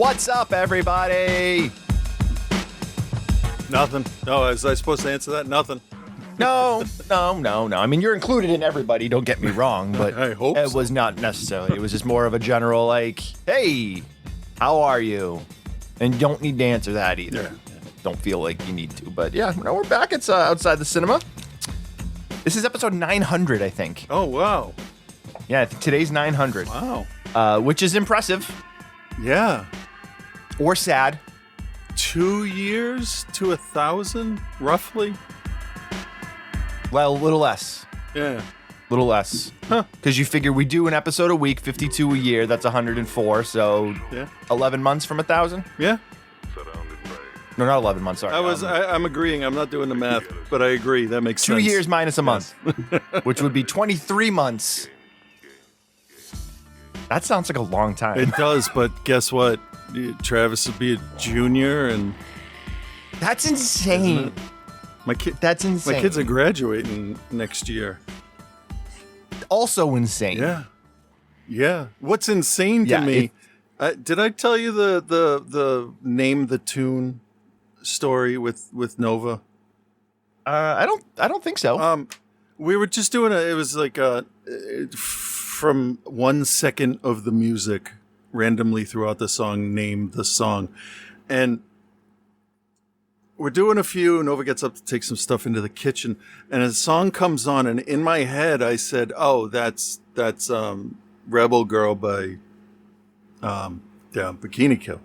What's up, everybody? Nothing. No, was I supposed to answer that? Nothing. No. I mean, you're included in everybody, don't get me wrong, but I hope it so. was not necessarily. It was just more of a general, like, hey, how are you? And you don't need to answer that either. Yeah. Don't feel like you need to. But yeah, no, we're back. It's outside the cinema. This is episode 900, I think. Oh, wow. Yeah, I think today's 900. Wow. Which is impressive. Yeah. Or sad. 2 years to 1,000, roughly? Well, a little less. Yeah. Little less. Huh. Because you figure we do an episode a week, 52 a year, that's 104, so Yeah. 11 months from 1,000? Yeah. No, not 11 months, sorry. I'm agreeing. I'm not doing the math, but I agree. That makes 2 sense. years minus a month, which would be 23 months. That sounds like a long time. It does, but guess what? Travis would be a junior, and That's insane. That's insane. My kids are graduating next year. Also insane. Yeah. What's insane to me? Did I tell you the name the tune story with Nova? I don't think so. We were just doing it was like from 1 second of the music randomly throughout the song, name the song. And we're doing a few. Nova gets up to take some stuff into the kitchen, and a song comes on, and in my head I said, "Oh, that's Rebel Girl by Bikini Kill."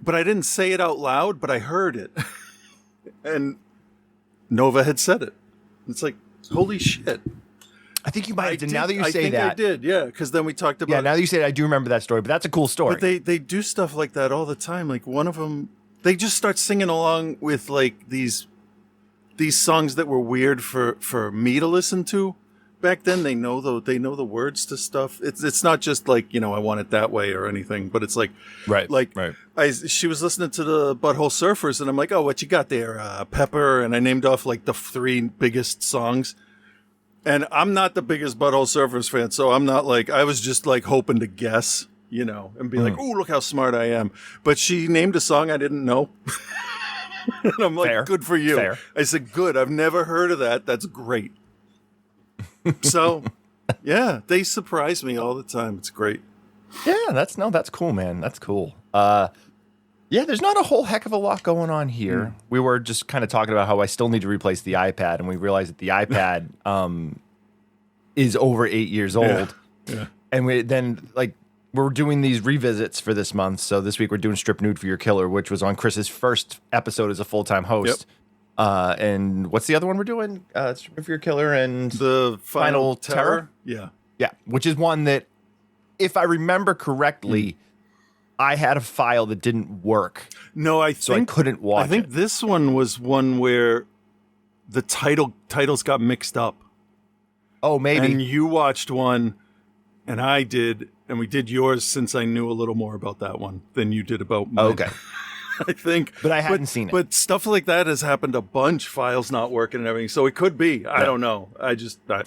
But I didn't say it out loud, but I heard it. And Nova had said it. It's like, holy shit. I think you might have. Now that you say that. I did, yeah, because then we talked about Yeah, now that you say that, I do remember that story, but that's a cool story. But they do stuff like that all the time. Like one of them, they just start singing along with like these songs that were weird for me to listen to. Back then, they know the words to stuff. It's not just like, I want it that way or anything, but it's like right. She was listening to the Butthole Surfers, and I'm like, oh, what you got there, Pepper? And I named off like the 3 biggest songs. And I'm not the biggest Butthole Surfers fan, so I'm not like, I was just like hoping to guess, and be like, ooh, look how smart I am. But she named a song I didn't know. And I'm like, Fair. Good for you. Fair. I said, good. I've never heard of that. That's great. So, yeah, they surprise me all the time. It's great. Yeah, that's cool, man. That's cool. Yeah, there's not a whole heck of a lot going on here. We were just kind of talking about how I still need to replace the iPad, and we realized that the iPad is over 8 years old. Yeah. And we're doing these revisits for this month. So this week we're doing Strip Nude for Your Killer, which was on Chris's first episode as a full-time host. Yep. And what's the other one we're doing? Strip Nude for Your Killer and the Final Terror? Yeah. Yeah, which is one that, if I remember correctly, I had a file that didn't work. No, I couldn't watch it. I think this one was one where the titles got mixed up. Oh, maybe. And you watched one, and I did, and we did yours since I knew a little more about that one than you did about mine. Okay. I think. But I hadn't seen it. But stuff like that has happened a bunch, files not working and everything. So it could be. I don't know.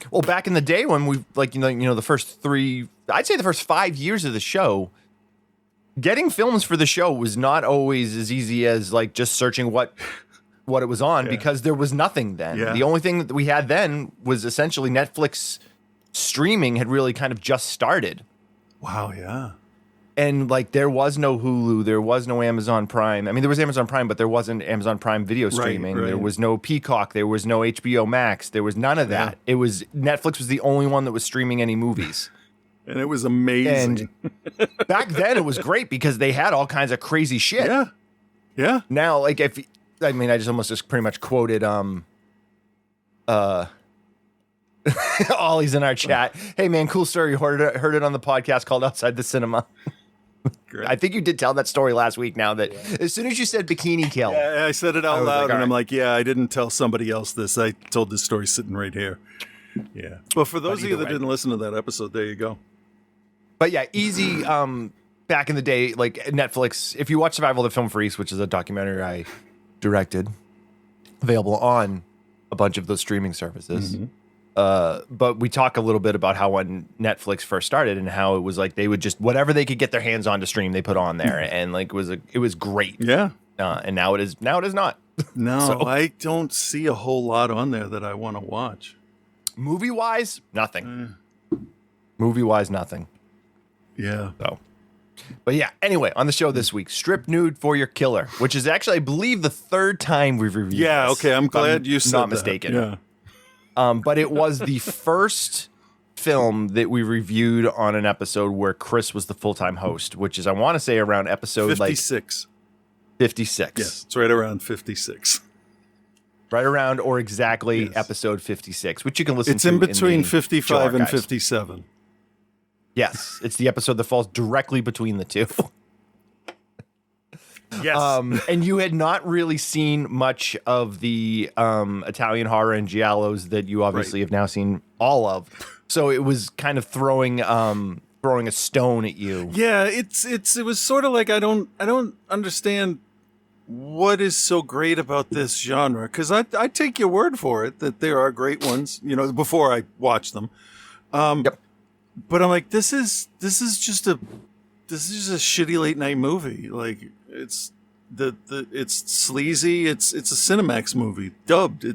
Well, back in the day when we, the first 5 years of the show, getting films for the show was not always as easy as like just searching what it was on because there was nothing then. Yeah. The only thing that we had then was essentially Netflix streaming had really kind of just started. Wow, yeah. And like there was no Hulu, there was no Amazon Prime. I mean, there was Amazon Prime, but there wasn't Amazon Prime video streaming. Right. There was no Peacock, there was no HBO Max, there was none of that. Yeah. It was Netflix was the only one that was streaming any movies. And it was amazing. And back then it was great because they had all kinds of crazy shit. Yeah. Yeah. Now, like I just almost just pretty much quoted Ollie's in our chat. Hey man, cool story. You heard it on the podcast called Outside the Cinema. Great. I think you did tell that story last week now that as soon as you said Bikini Kill. Yeah, I said it out loud, and I'm right. like, yeah, I didn't tell somebody else this. I told this story sitting right here. Yeah. But for those of you that didn't listen to that episode, there you go. But yeah, easy. Back in the day, like Netflix, if you watch Survival of the Film Freaks, which is a documentary I directed, available on a bunch of those streaming services. But we talk a little bit about how when Netflix first started and how it was like they would just whatever they could get their hands on to stream, they put on there, and like it was great. Yeah. And now it is not. No, So- I don't see a whole lot on there that I want to watch. Movie wise, nothing. Movie wise, nothing. Yeah. So, but yeah. Anyway, on the show this week, Strip Nude for Your Killer, which is actually, I believe, the third time we've reviewed. Yeah. this, Okay. I'm if glad you said not that. mistaken. Yeah. But it was the first film that we reviewed on an episode where Chris was the full-time host, which is, I want to say, around episode 56. 56. Yes, it's right around 56. Right around or exactly episode 56, which you can listen It's to. in between the 55 and archives. 57. Yes, it's the episode that falls directly between the two. Yes. And you had not really seen much of the Italian horror and giallos that you obviously have now seen all of. So it was kind of throwing a stone at you. Yeah, it was sort of like I don't understand what is so great about this genre, because I take your word for it that there are great ones, before I watch them. Yep. But I'm like, this is just a shitty late night movie. Like it's it's sleazy. It's a Cinemax movie dubbed.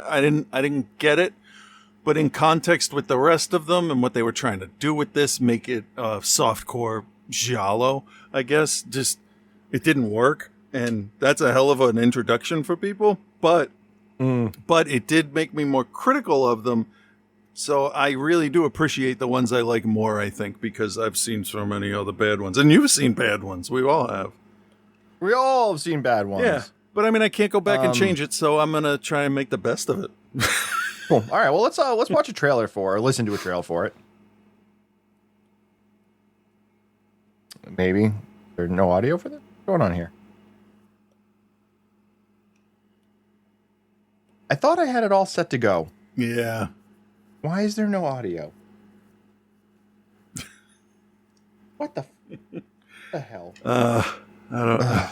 I didn't get it, but in context with the rest of them and what they were trying to do with this, make it softcore giallo, I guess. Just it didn't work, and that's a hell of an introduction for people. But it did make me more critical of them. So I really do appreciate the ones I like more, I think, because I've seen so many other bad ones. And you've seen bad ones. We all have. We all have seen bad ones. Yeah. But I mean, I can't go back and change it, so I'm going to try and make the best of it. Cool. All right. Well, let's watch a trailer for, or listen to a trailer for it. Maybe there's no audio for this. What's going on here? I thought I had it all set to go. Yeah. Why is there no audio? What the hell? I don't know.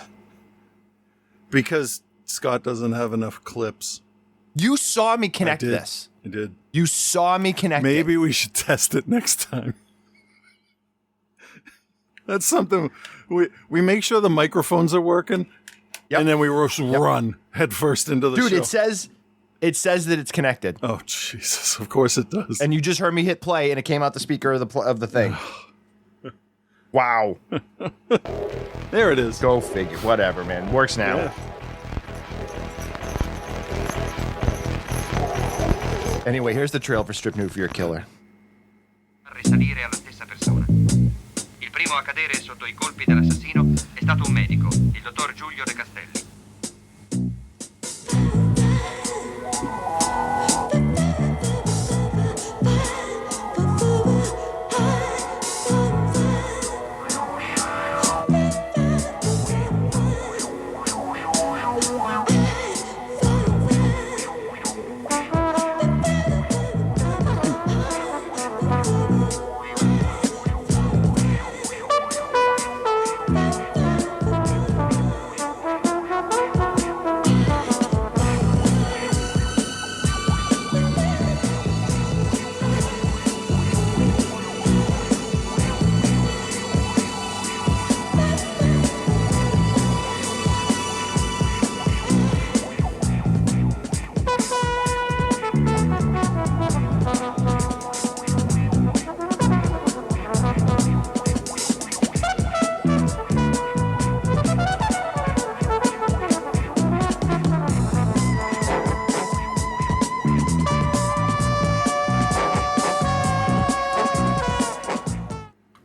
Because Scott doesn't have enough clips. You saw me connect I did. this. I did. You saw me connect it. Maybe we should test it next time. That's something we make sure the microphones are working, and then we just run headfirst into the Dude, show. it says that it's connected. Oh Jesus! Of course it does. And you just heard me hit play, and it came out the speaker of the thing. Wow. There it is. Go figure. Whatever, man. Works now. Yeah. Anyway, here's the trail for Strip Nude for Your Killer. Risalire alla stessa persona. Il primo a cadere sotto i colpi dell'assassino è stato un medico, il dottor Giulio De Castelli.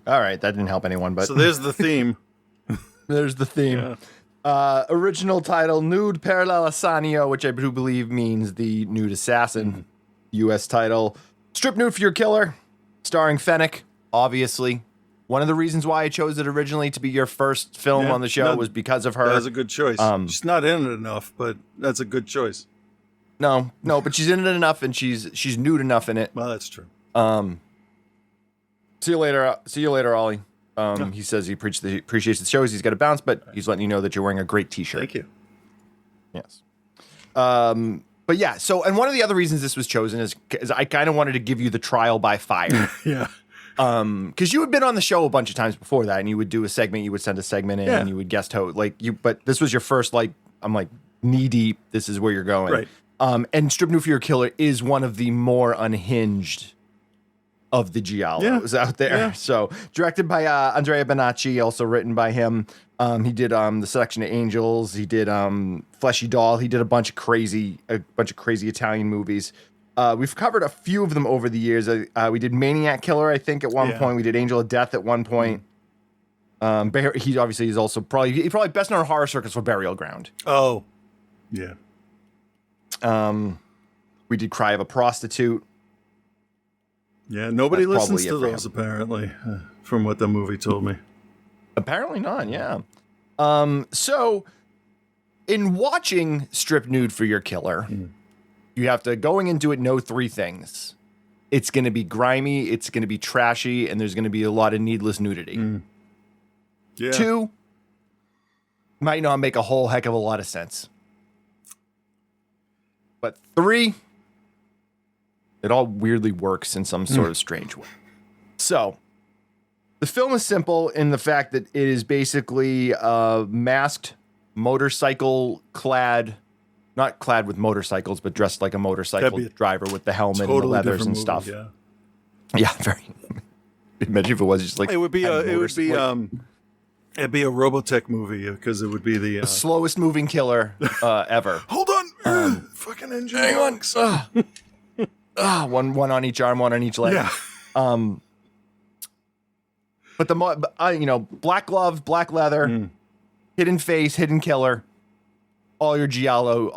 All right, that didn't help anyone, but So there's the theme. there's the theme. Original title, Nude per l'Assassino, which I do believe means the nude assassin. U.S. title, Strip Nude for Your Killer, starring Fennec, obviously. One of the reasons why I chose it originally to be your first film Yeah, on the show no, was because of her. That was a good choice. She's not in it enough, but that's a good choice. No, but she's in it enough, and she's nude enough in it. Well, that's true. See you later, Ollie. He says he appreciates the shows. He's got to bounce, but he's letting you know that you're wearing a great T-shirt. Thank you. Yes. But But yeah, so, and one of the other reasons this was chosen is I kind of wanted to give you the trial by fire. Yeah. Because you had been on the show a bunch of times before that, and you would do a segment, you would send a segment in, and you would guest host, but this was your first, I'm like, knee deep, this is where you're going. Right. And Strip Nude for Your Killer is one of the more unhinged of the giallos out there. Yeah. So directed by Andrea Bonacci, also written by him. He did The Seduction of Angels. He did Fleshy Doll. He did a bunch of crazy Italian movies. We've covered a few of them over the years. We did Maniac Killer, I think, at one point. We did Angel of Death at one point. He obviously is also probably best known in horror circles for Burial Ground. Oh, yeah. We did Cry of a Prostitute. Yeah, nobody That's listens to probably it those apparently, from what the movie told me. Apparently not, yeah. So, in watching Strip Nude for Your Killer, you have to, going into it, know three things. It's going to be grimy, it's going to be trashy, and there's going to be a lot of needless nudity. Yeah. 2, might not make a whole heck of a lot of sense. But 3, it all weirdly works in some sort of strange way. So, the film is simple in the fact that it is basically a masked motorcycle-clad, not clad with motorcycles, but dressed like a motorcycle driver with the helmet and the leathers and stuff. Yeah, yeah, very. Imagine if it was just like it'd be a Robotech movie because it would be the slowest moving killer ever. Hold on, fucking engine. Hang on. One on each arm, one on each leg. Yeah. But black glove, black leather, hidden face, hidden killer, all your giallo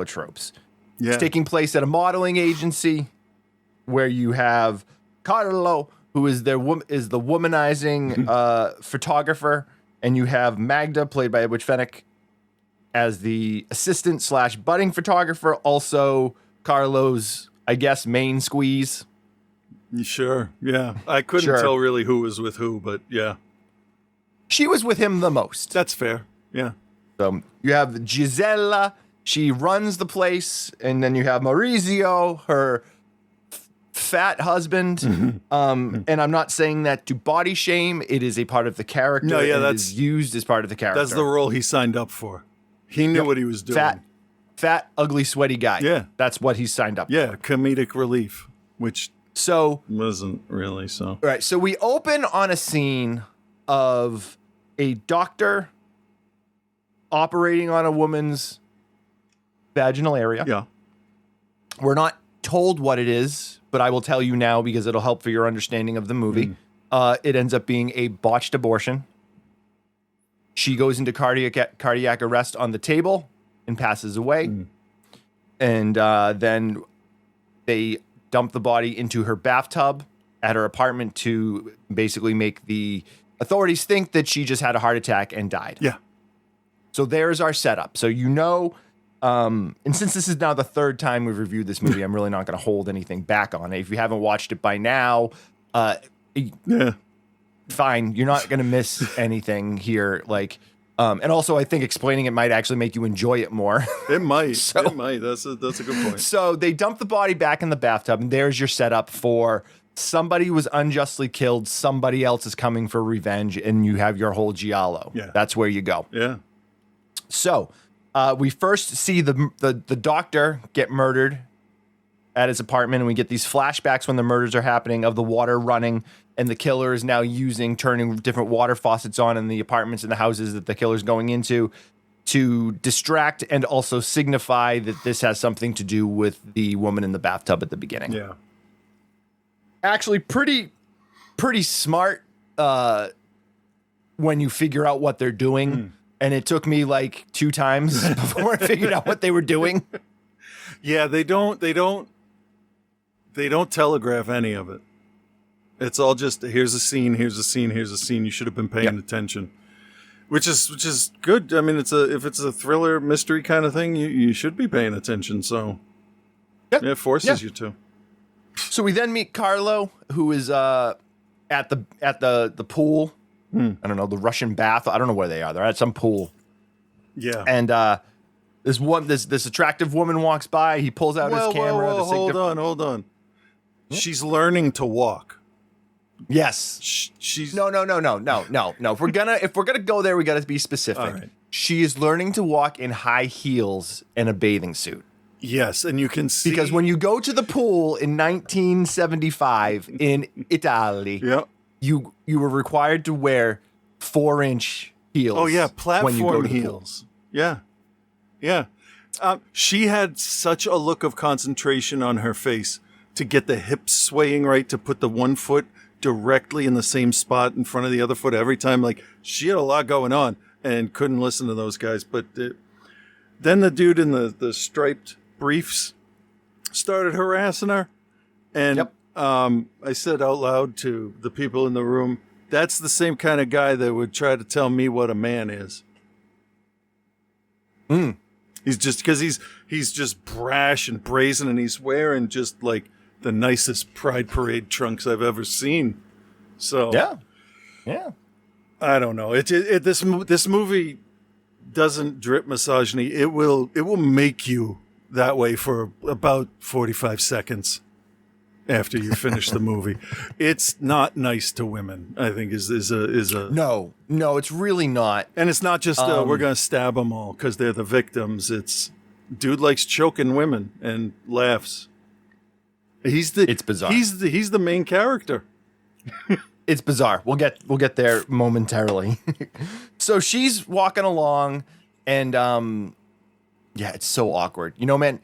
tropes. Yeah. It's taking place at a modeling agency where you have Carlo, who is the womanizing photographer, and you have Magda, played by Edwidge Fenech, as the assistant / budding photographer. Also, Carlo's, I guess, main squeeze. Sure. Yeah. I couldn't tell really who was with who, but yeah. She was with him the most. That's fair. Yeah. So you have Gisella. She runs the place. And then you have Maurizio, her fat husband. And I'm not saying that to body shame. It is a part of the character. No, yeah, it is used as part of the character. That's the role he signed up for. He knew what he was doing. Fat, ugly, sweaty guy. Yeah. That's what he signed up for. Yeah, comedic relief, which wasn't really so. All right, so we open on a scene of a doctor operating on a woman's vaginal area. Yeah. We're not told what it is, but I will tell you now because it'll help for your understanding of the movie. It ends up being a botched abortion. She goes into cardiac arrest on the table and passes away. And then they dump the body into her bathtub at her apartment to basically make the authorities think that she just had a heart attack and died. Yeah. So there's our setup. So and since this is now the third time we've reviewed this movie, I'm really not going to hold anything back on it. If you haven't watched it by now, fine. You're not going to miss anything here. And also, I think explaining it might actually make you enjoy it more. It might. It might. That's a good point. So they dump the body back in the bathtub, and there's your setup for somebody was unjustly killed, somebody else is coming for revenge, and you have your whole giallo. Yeah. That's where you go. Yeah. So we first see the doctor get murdered at his apartment, and we get these flashbacks when the murders are happening of the water running, and the killer is now turning different water faucets on in the apartments and the houses that the killer's going into to distract and also signify that this has something to do with the woman in the bathtub at the beginning. Yeah. Actually, pretty smart when you figure out what they're doing. And it took me 2 times before I figured out what they were doing. Yeah, they don't telegraph any of it. It's all just here's a scene, here's a scene, here's a scene. You should have been paying attention, which is good. I mean, if it's a thriller mystery kind of thing, you should be paying attention. So it forces you to. So we then meet Carlo, who is at the pool. I don't know, the Russian bath. I don't know where they are. They're at some pool. Yeah. And This attractive woman walks by. He pulls out his camera. Hold on. She's learning to walk. Yes. She's No. If we're gonna go there, we got to be specific. All right. She is learning to walk in high heels and a bathing suit. Yes, and you can see Because when you go to the pool in 1975 in Italy, Yep. you were required to wear 4-inch heels. Oh yeah, when you go platform to the pool. heels. Yeah. She had such a look of concentration on her face to get the hips swaying right, to put the one foot directly in the same spot in front of the other foot every time. Like, she had a lot going on and couldn't listen to those guys. But then the dude in the striped briefs started harassing her. And Yep. I said out loud to the people in the room, that's the same kind of guy that would try to tell me what a man is. He's just, because he's just brash and brazen, and he's wearing just like the nicest Pride Parade trunks I've ever seen. So yeah. I don't know. This movie doesn't drip misogyny. It will make you that way for about 45 seconds after you finish the movie. It's not nice to women, I think is a No, it's really not. And it's not just we're going to stab them all because they're the victims. It's dude likes choking women and laughs. It's bizarre. He's the main character. It's bizarre. We'll get there momentarily. So she's walking along, and yeah, it's so awkward. You know, man,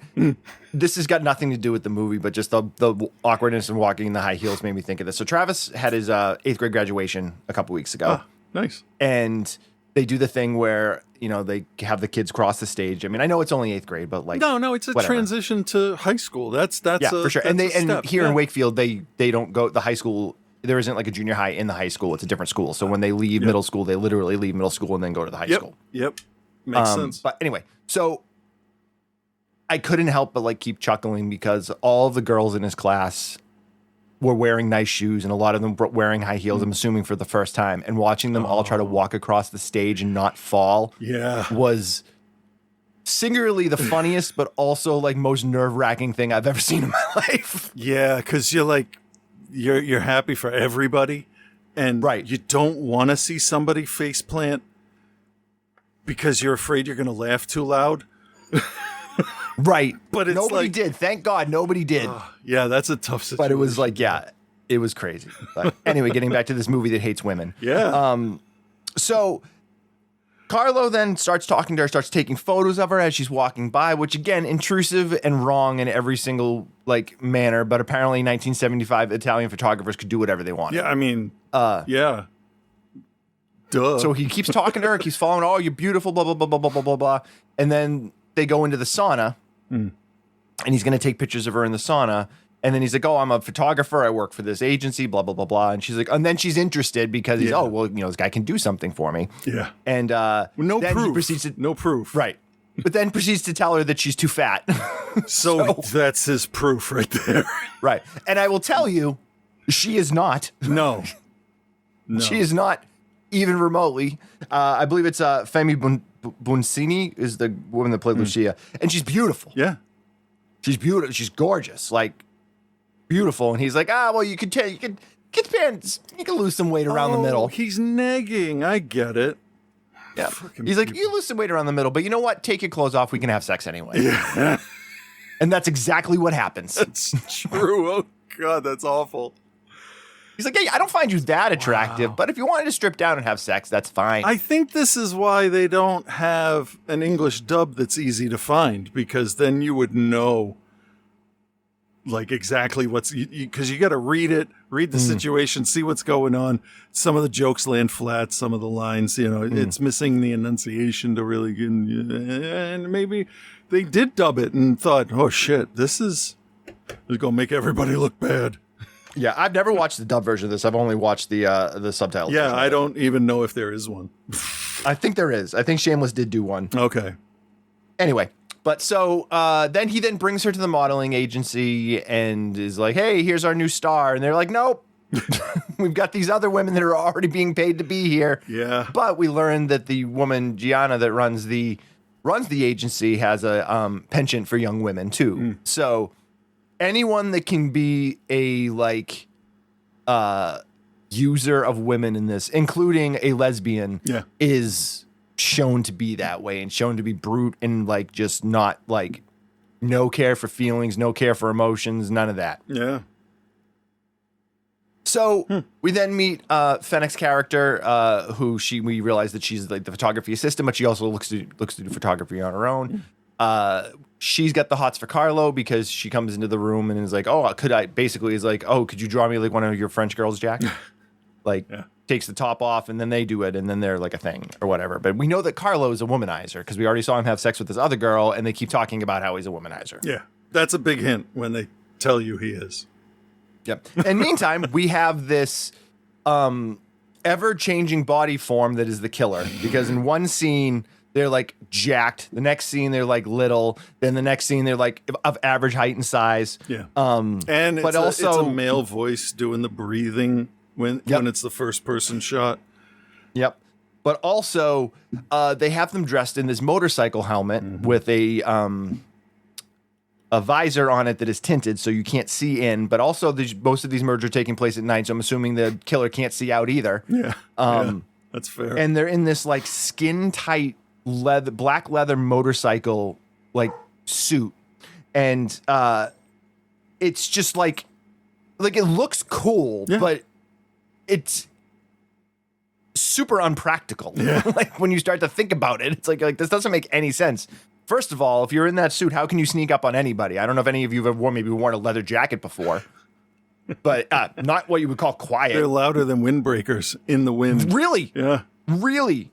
this has got nothing to do with the movie, but just the awkwardness of walking in the high heels made me think of this. So Travis had his 8th grade graduation a couple weeks ago. Nice. And they do the thing where, you know, they have the kids cross the stage. I mean, I know it's only 8th grade, but like, no, it's a transition to high school. That's for sure. And step. Here in Wakefield, they don't go the high school. There isn't like a junior high in the high school. It's a different school. So when they leave middle school, they literally leave middle school and then go to the high school. Yep. Makes sense. But anyway, so I couldn't help but like keep chuckling because all the girls in his class were wearing nice shoes, and a lot of them were wearing high heels, I'm assuming for the first time, and watching them all try to walk across the stage and not fall was singularly the funniest, but also like most nerve-wracking thing I've ever seen in my life. Yeah, because you're happy for everybody, and you don't want to see somebody face plant because you're afraid you're going to laugh too loud. Right. But it's nobody did. Thank God nobody did. Yeah, that's a tough situation. But it was like, it was crazy. But anyway, getting back to this movie that hates women. Yeah. So Carlo then starts talking to her, starts taking photos of her as she's walking by, which again, intrusive and wrong in every single like manner. But apparently 1975 Italian photographers could do whatever they wanted. Yeah, I mean, yeah. Duh. So he keeps talking to her, keeps following, oh, you're beautiful, blah, blah, blah, blah, blah, blah, blah, blah. And then they go into the sauna, and he's going to take pictures of her in the sauna. And then he's like, oh, I'm a photographer. I work for this agency, blah, blah, blah, blah. And she's like, and then she's interested because he's, oh, well, you know, this guy can do something for me. Yeah. And no then proof. He proceeds to, no proof. Right. But then proceeds to tell her that she's too fat. So that's his proof right there. Right. And I will tell you, she is not. No. She is not even remotely. I believe it's Femi Bunsini is the woman that played Lucia. And she's beautiful. Yeah. She's beautiful. She's gorgeous. Like, beautiful. And he's like, well, you could lose some weight around the middle. He's nagging. I get it. Yeah. He's like, you lose some weight around the middle, but you know what? Take your clothes off. We can have sex anyway. Yeah. And that's exactly what happens. That's true. Oh, God, that's awful. He's like, hey, I don't find you that attractive, but if you wanted to strip down and have sex, that's fine. I think this is why they don't have an English dub that's easy to find, because then you would know like exactly what's, because you got to read the situation, see what's going on. Some of the jokes land flat, some of the lines, you know, it's missing the enunciation to really get, and maybe they did dub it and thought, oh shit, this is going to make everybody look bad. Yeah, I've never watched the dub version of this. I've only watched the subtitles. Yeah, I don't even know if there is one. I think there is. I think Shameless did do one. Okay. Anyway, but so then he brings her to the modeling agency and is like, hey, here's our new star. And they're like, nope. We've got these other women that are already being paid to be here. Yeah. But we learned that the woman, Gianna, that runs the runs the agency, has a penchant for young women too. So anyone that can be a like user of women in this, including a lesbian, is shown to be that way and shown to be brute and like just not like no care for feelings, no care for emotions, none of that. Yeah. So we then meet Fennec's character, who we realize that she's like the photography assistant, but she also looks to do photography on her own. She's got the hots for Carlo because she comes into the room and is like, "Oh, could you draw me like one of your French girls, Jack?" Takes the top off, and then they do it, and then they're like a thing or whatever. But we know that Carlo is a womanizer because we already saw him have sex with this other girl, and they keep talking about how he's a womanizer. Yeah, that's a big hint when they tell you he is. Yep. And meantime, we have this ever-changing body form that is the killer. Because in one scene, they're like jacked. The next scene, they're like little. Then the next scene, they're like of average height and size. Yeah. And it's a male voice doing the breathing when it's the first-person shot. Yep. But also, they have them dressed in this motorcycle helmet with a visor on it that is tinted so you can't see in, but also most of these murders are taking place at night, so I'm assuming the killer can't see out either. Yeah, that's fair. And they're in this like skin tight black leather motorcycle like suit, and it's just like it looks cool, but it's super unpractical. Like when you start to think about it, it's like this doesn't make any sense. First of all, if you're in that suit, how can you sneak up on anybody? I don't know if any of you have ever worn a leather jacket before, but not what you would call quiet. They're louder than windbreakers in the wind. Really? Yeah. Really?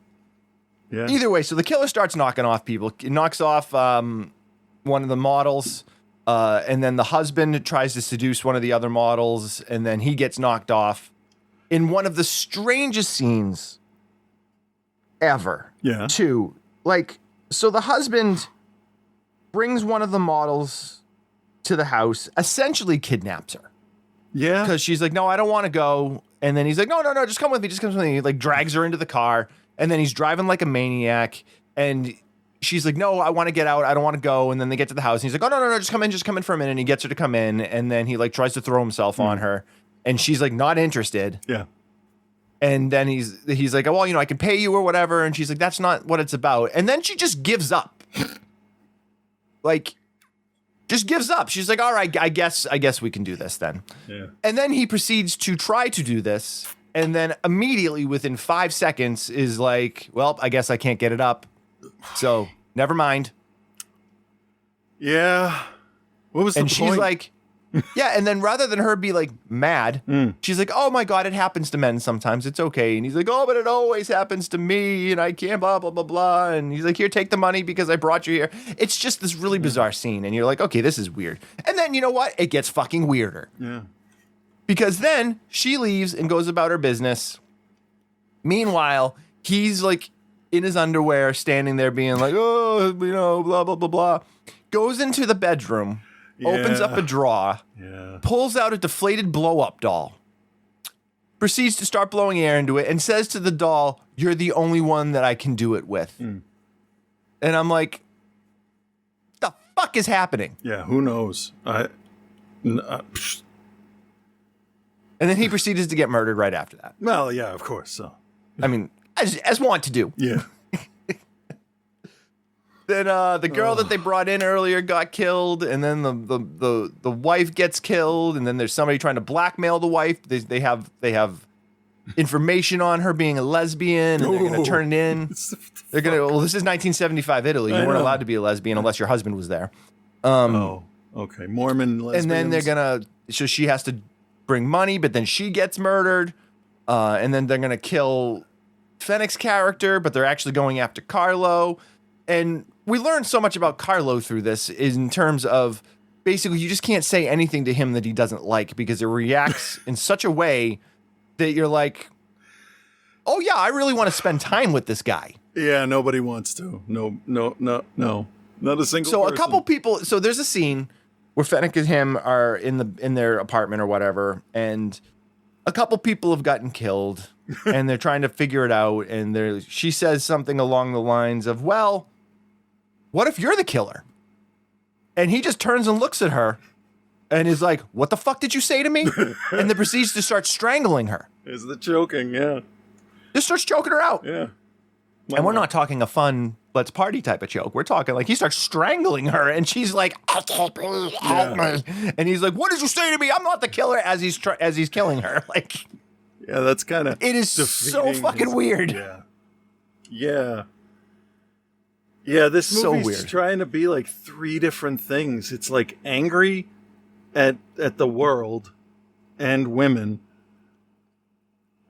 Yeah. Either way, so the killer starts knocking off people. He knocks off one of the models, and then the husband tries to seduce one of the other models, and then he gets knocked off in one of the strangest scenes ever. Yeah. Too. So the husband brings one of the models to the house, essentially kidnaps her. Yeah. Because she's like, "No, I don't want to go." And then he's like, "No, just come with me. Just come with me." He like drags her into the car, and then he's driving like a maniac. And she's like, "No, I want to get out. I don't want to go." And then they get to the house, and he's like, "Oh, no, just come in for a minute." And he gets her to come in, and then he like tries to throw himself on her, and she's like not interested. Yeah. And then he's like, "Well, I can pay you or whatever." And she's like, "That's not what it's about." And then she just gives up. Just gives up. She's like, "All right, I guess we can do this then." Yeah. And then he proceeds to try to do this. And then immediately within 5 seconds is like, "Well, I guess I can't get it up. So never mind." Yeah. What was the point? And she's like, yeah, and then rather than her be like mad, she's like, "Oh my God, it happens to men sometimes. It's okay." And he's like, "Oh, but it always happens to me, and I can't blah, blah, blah, blah." And he's like, "Here, take the money because I brought you here." It's just this really bizarre scene, and you're like, okay, this is weird. And then you know what? It gets fucking weirder. Yeah. Because then she leaves and goes about her business. Meanwhile, he's like in his underwear, standing there being like, "Oh, blah, blah, blah, blah." Goes into the bedroom. Opens up a drawer, pulls out a deflated blow-up doll, proceeds to start blowing air into it, and says to the doll, "You're the only one that I can do it with." And I'm like, the fuck is happening? Yeah, who knows? And then he proceeded to get murdered right after that. Well, yeah, of course. So, I mean, as want to do. Yeah. Then the girl that they brought in earlier got killed, and then the wife gets killed, and then there's somebody trying to blackmail the wife. They have information on her being a lesbian, and they're going to turn it in. They're going to. Well, this is 1975 Italy. You weren't allowed to be a lesbian unless your husband was there. Okay, Mormon lesbians. And then they're gonna. So she has to bring money, but then she gets murdered, and then they're going to kill Fennec's character, but they're actually going after Carlo. And we learned so much about Carlo through this in terms of basically you just can't say anything to him that he doesn't like because it reacts in such a way that you're like, "Oh yeah, I really want to spend time with this guy." Yeah, nobody wants to. No. Not a single So person. a couple people, so there's a scene where Fennec and him are in their apartment or whatever, and a couple people have gotten killed and they're trying to figure it out, and she says something along the lines of, "Well, what if you're the killer? And he just turns and looks at her and is like, what the fuck did you say to me? And then proceeds to start strangling her. Is the choking, yeah. Just starts choking her out. Yeah. And we're not talking a fun let's party type of choke. We're talking like he starts strangling her and she's like, I can't breathe, help me. And he's like, what did you say to me? I'm not the killer, as he's killing her. Like, yeah, that's kind of it is so fucking weird. Yeah. This So movie's weird. trying to be like three different things. It's like angry at the world and women,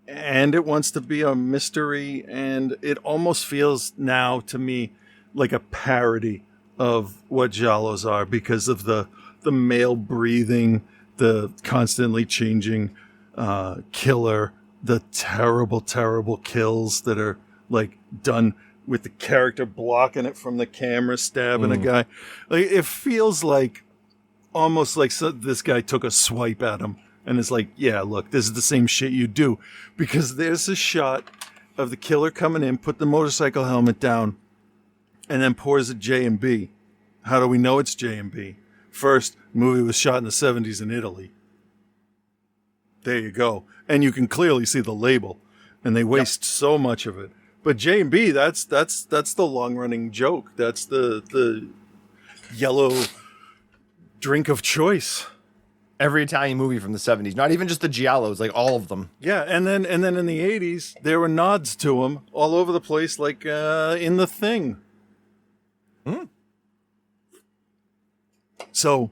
and it wants to be a mystery, and it almost feels now to me like a parody of what giallos are because of the male breathing, the constantly changing killer, the terrible kills that are like done with the character blocking it from the camera, stabbing a guy. Like, it feels like almost like this guy took a swipe at him and is like, yeah, look, this is the same shit you do. Because there's a shot of the killer coming in, put the motorcycle helmet down, and then pours a J&B. How do we know it's J&B? First, the movie was shot in the 70s in Italy. There you go. And you can clearly see the label. And they waste so much of it. But J&B, that's the long-running joke. That's the yellow drink of choice. Every Italian movie from the 70s, not even just the giallos, like all of them. Yeah, and then in the 80s, there were nods to them all over the place, like in The Thing. So,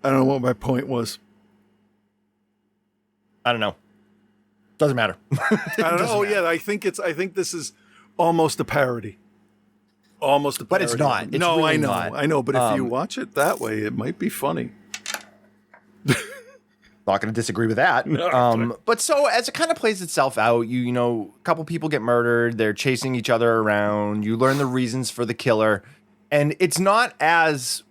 I don't know what my point was. I don't know. Doesn't matter. I don't know. Oh, yeah, I think this is almost a parody. Almost a parody. But it's not. It's no, really I know. not. I know, but if you watch it that way, it might be funny. Not going to disagree with that. No, but so as it kind of plays itself out, you know, a couple people get murdered. They're chasing each other around. You learn the reasons for the killer. And it's not as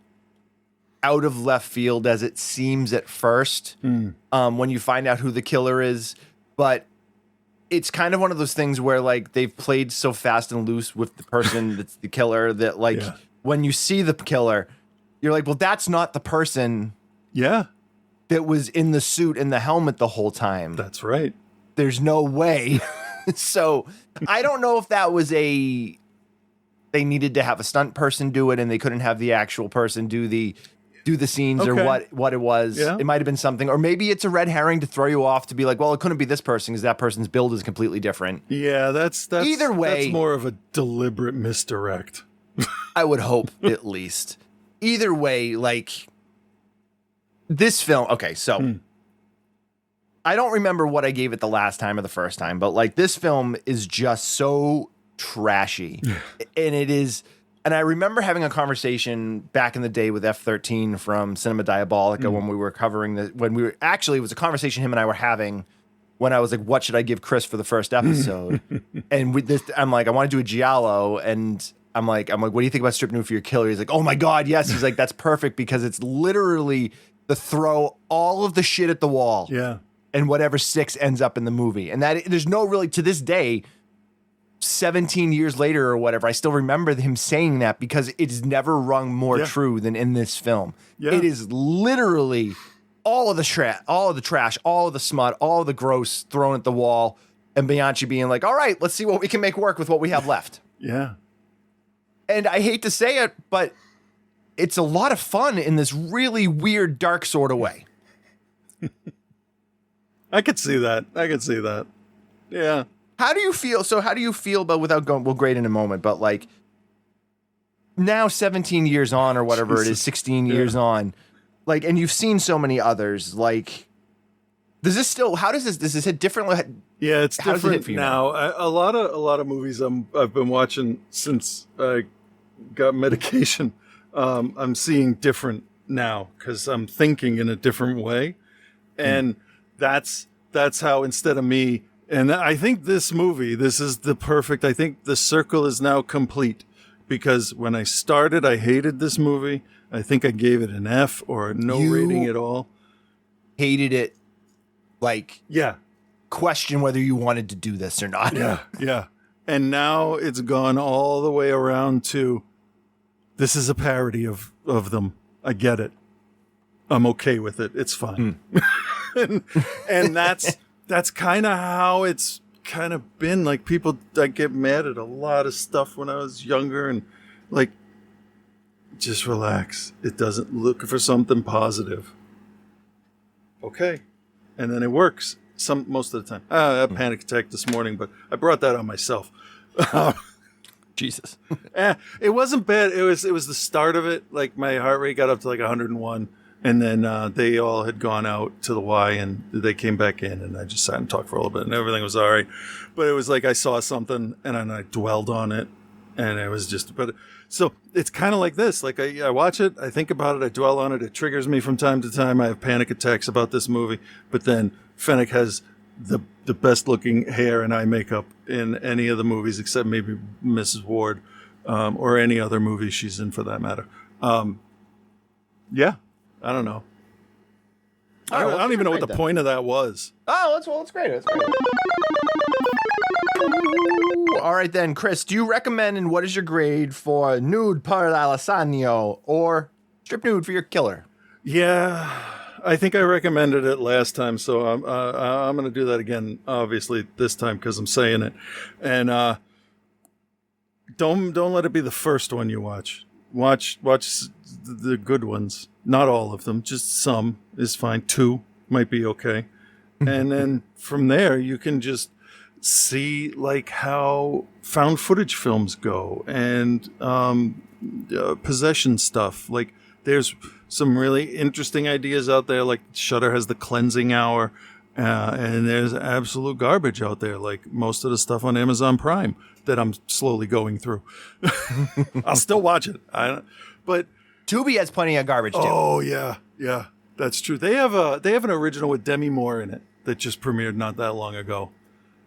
out of left field as it seems at first when you find out who the killer is. But it's kind of one of those things where, like, they've played so fast and loose with the person that's the killer that, like, when you see the killer, you're like, well, that's not the person that was in the suit and the helmet the whole time. That's right. There's no way. So I don't know if that was they needed to have a stunt person do it and they couldn't have the actual person do the scenes or what it was. Yeah. It might have been something, or maybe it's a red herring to throw you off to be like, well, it couldn't be this person because that person's build is completely different. Yeah, that's either way. That's more of a deliberate misdirect. I would hope, at least. Either way, like, this film, okay, so I don't remember what I gave it the last time or the first time, but like this film is just so trashy. And it is, and I remember having a conversation back in the day with F13 from Cinema Diabolica when we were covering it was a conversation him and I were having when I was like, what should I give Chris for the first episode? And with this, I'm like, I want to do a giallo, and I'm like, what do you think about Strip Nude for your killer? He's like, oh my God, yes. He's like, that's perfect because it's literally the throw all of the shit at the wall. Yeah. And whatever sticks ends up in the movie. And that there's no really, to this day, 17 years later or whatever, I still remember him saying that because it's never rung more true than in this film. Yeah. It is literally all of the trash, all of the smut, all of the gross thrown at the wall, and Bianchi being like, all right, let's see what we can make work with what we have left. Yeah. And I hate to say it, but it's a lot of fun in this really weird, dark sort of way. I could see that. Yeah. How do you feel? So how do you feel about, without going, we'll grade in a moment, but like now 17 years on or whatever it is, 16 years on, like, and you've seen so many others, like, does this hit differently? Yeah, it's different now. A lot of movies I've been watching since I got medication. I'm seeing different now because I'm thinking in a different way. And that's how, instead of me, and I think this movie, I think the circle is now complete, because when I started, I hated this movie. I think I gave it an F or no rating at all. Hated it. Like, question whether you wanted to do this or not. Yeah. And now it's gone all the way around to, This is a parody of them. I get it. I'm okay with it. It's fine. and that's kind of how it's kind of been. Like, people, I get mad at a lot of stuff when I was younger, and like, just relax. It doesn't look for something positive. Okay. And then it works most of the time. I had a panic attack this morning, but I brought that on myself. Jesus. It wasn't bad. It was the start of it. Like, my heart rate got up to like 101, and then they all had gone out to the Y, and they came back in, and I just sat and talked for a little bit, and everything was all right. But it was like I saw something, and then I dwelled on it, and it was just. But so it's kind of like this. Like, I watch it, I think about it, I dwell on it. It triggers me from time to time. I have panic attacks about this movie, but then Fennec has the best looking hair and eye makeup in any of the movies except maybe Mrs. Ward, or any other movie she's in for that matter. Yeah, I don't know. I don't even know what the point of that was. Oh, that's great. That's great. All right then, Chris, do you recommend, and what is your grade for Nude per l'Assassino or Strip Nude for your killer? Yeah, I think I recommended it last time, so I'm going to do that again, obviously, this time because I'm saying it. And don't let it be the first one you watch. Watch the good ones. Not all of them, just some is fine. 2 might be okay. And then from there, you can just see like how found footage films go and possession stuff. Like, there's some really interesting ideas out there. Like, Shudder has the cleansing hour, and there's absolute garbage out there. Like most of the stuff on Amazon Prime that I'm slowly going through. I'll still watch it. But Tubi has plenty of garbage too. Oh yeah, that's true. They have an original with Demi Moore in it that just premiered not that long ago.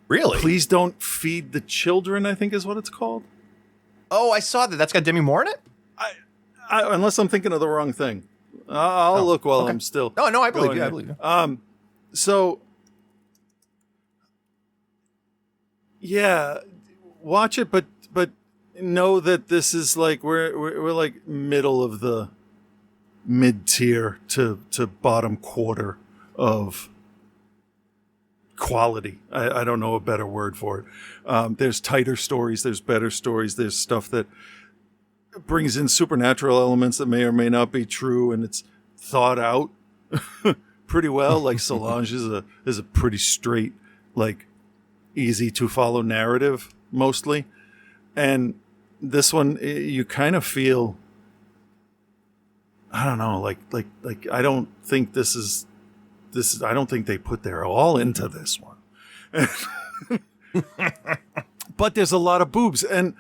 Really? Please Don't Feed the Children, I think is what it's called. Oh, I saw that. That's got Demi Moore in it? Unless I'm thinking of the wrong thing. I'll look while I'm still. No, I believe you. I believe you. So, yeah, watch it, but know that this is like we're like middle of the mid tier to bottom quarter of quality. I don't know a better word for it. There's tighter stories. There's better stories. There's stuff that brings in supernatural elements that may or may not be true, and it's thought out pretty well. Like Solange is a pretty straight, like easy to follow narrative mostly, and this one you kind of feel. I don't know, like I don't think this is. I don't think they put their all into this one. But there's a lot of boobs, and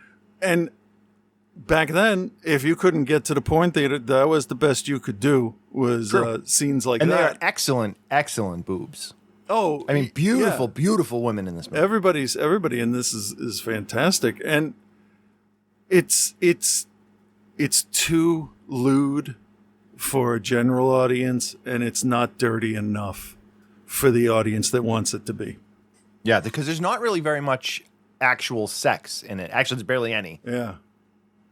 back then, if you couldn't get to the point that was the best you could do was scenes like and that. And they are excellent boobs. Oh, I mean, beautiful women in this movie. Everybody in this is fantastic, and it's too lewd for a general audience, and it's not dirty enough for the audience that wants it to be. Yeah, because there's not really very much actual sex in it. Actually, there's barely any. Yeah.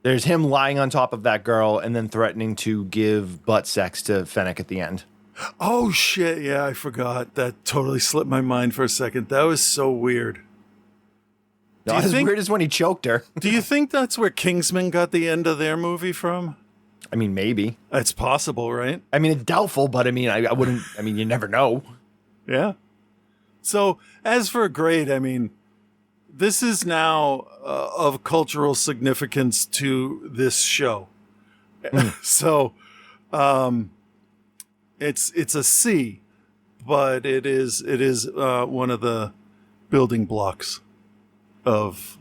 There's him lying on top of that girl and then threatening to give butt sex to Fennec at the end. Oh, shit. Yeah, I forgot. That totally slipped my mind for a second. That was so weird. Not as weird as when he choked her. Do you think that's where Kingsman got the end of their movie from? I mean, maybe. It's possible, right? I mean, it's doubtful, but I mean, I wouldn't, I mean, you never know. Yeah. So, as for a grade, I mean, this is now of cultural significance to this show. So, it's a C, but it is one of the building blocks of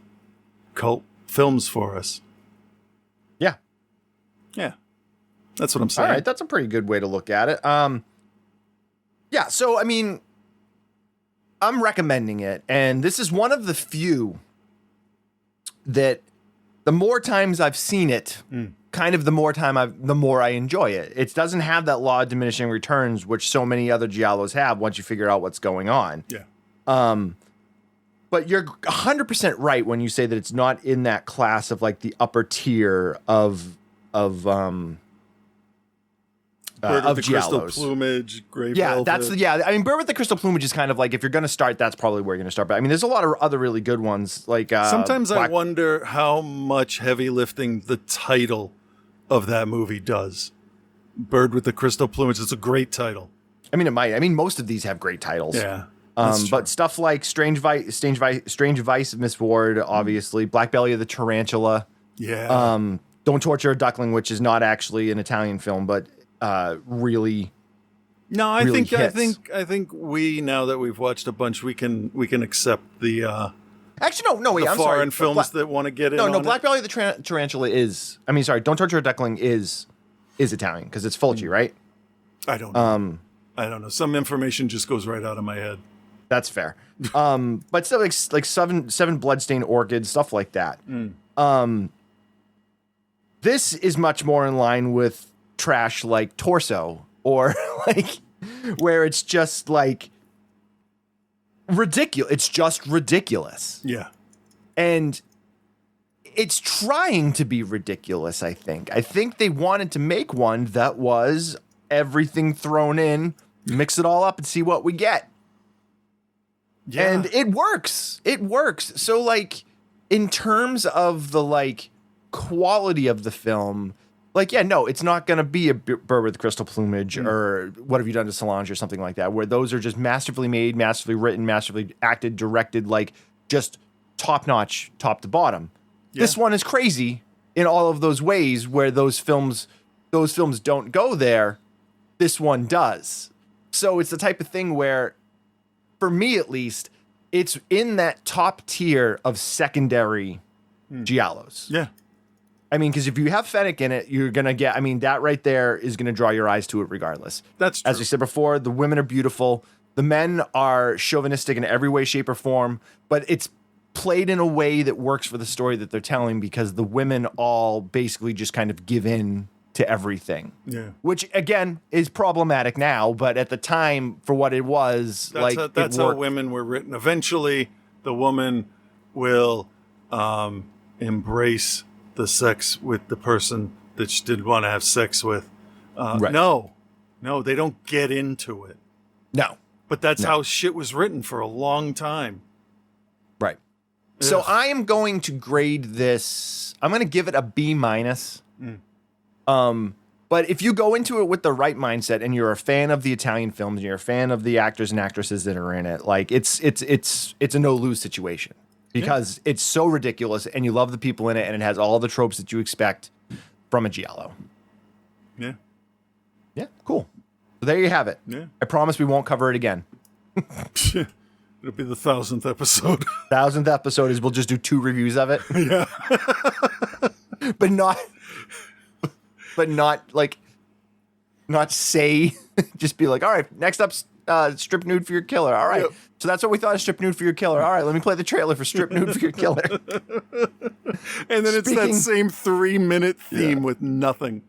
cult films for us. Yeah. Yeah. That's what I'm saying. All right, that's a pretty good way to look at it. Yeah, so I mean, I'm recommending it, and this is one of the few that the more times I've seen it, kind of the more I enjoy it. It doesn't have that law of diminishing returns, which so many other giallos have once you figure out what's going on. Yeah. But you're 100% right when you say that it's not in that class of like the upper tier of Bird with the crystal giallos. plumage, gray Yeah, velvet. I mean, Bird with the Crystal Plumage is kind of like, if you're going to start, that's probably where you're going to start. But I mean, there's a lot of other really good ones. Like Sometimes I wonder how much heavy lifting the title of that movie does. Bird with the Crystal Plumage. It's a great title. I mean, it might. I mean, most of these have great titles. Yeah. But stuff like Strange Vice of Miss Ward, obviously, Black Belly of the Tarantula. Yeah. Don't Torture a Duckling, which is not actually an Italian film, but really. No, I really think we, now that we've watched a bunch, we can accept the Actually, no, wait, the I'm foreign sorry. films that want to get in. No, on Black it. Belly of the Tarantula is. I mean, sorry, Don't Torture a Duckling is Italian because it's Fulci, right? I don't know. I don't know. Some information just goes right out of my head. That's fair. But still, like seven bloodstained orchids, stuff like that. This is much more in line with trash like Torso, or like where it's just like ridiculous. It's just ridiculous. Yeah. And it's trying to be ridiculous, I think. I think they wanted to make one that was everything thrown in, mix it all up and see what we get. Yeah. And it works. It works. So, like, in terms of the, like, quality of the film, like, yeah, no, it's not going to be a Bird with Crystal Plumage or What Have You Done to Solange or something like that, where those are just masterfully made, masterfully written, masterfully acted, directed, like, just top-notch, top to bottom. Yeah. This one is crazy in all of those ways where those films don't go there. This one does. So it's the type of thing where, for me at least, it's in that top tier of secondary giallos. Yeah. I mean, because if you have Fennec in it, you're going to get, I mean, that right there is going to draw your eyes to it regardless. That's true. As we said before, the women are beautiful. The men are chauvinistic in every way, shape, or form, but it's played in a way that works for the story that they're telling because the women all basically just kind of give in to everything. Yeah. Which, again, is problematic now, but at the time, for what it was, that's how women were written. Eventually, the woman will embrace the sex with the person that she didn't want to have sex with. Right. No, they don't get into it. No. But that's how shit was written for a long time. Right. So I am going to grade this. I'm going to give it a B-. But if you go into it with the right mindset and you're a fan of the Italian films and you're a fan of the actors and actresses that are in it, like it's a no-lose situation because it's so ridiculous and you love the people in it and it has all the tropes that you expect from a giallo. Yeah. Yeah, cool. So there you have it. Yeah. I promise we won't cover it again. It'll be the 1,000th episode. 1,000th episode is we'll just do 2 reviews of it. Yeah. but not say, just be like, all right, next up, Strip Nude for Your Killer. All right. Yep. So that's what we thought of Strip Nude for Your Killer. All right, let me play the trailer for Strip Nude for Your Killer. And then it's that same 3-minute theme with nothing.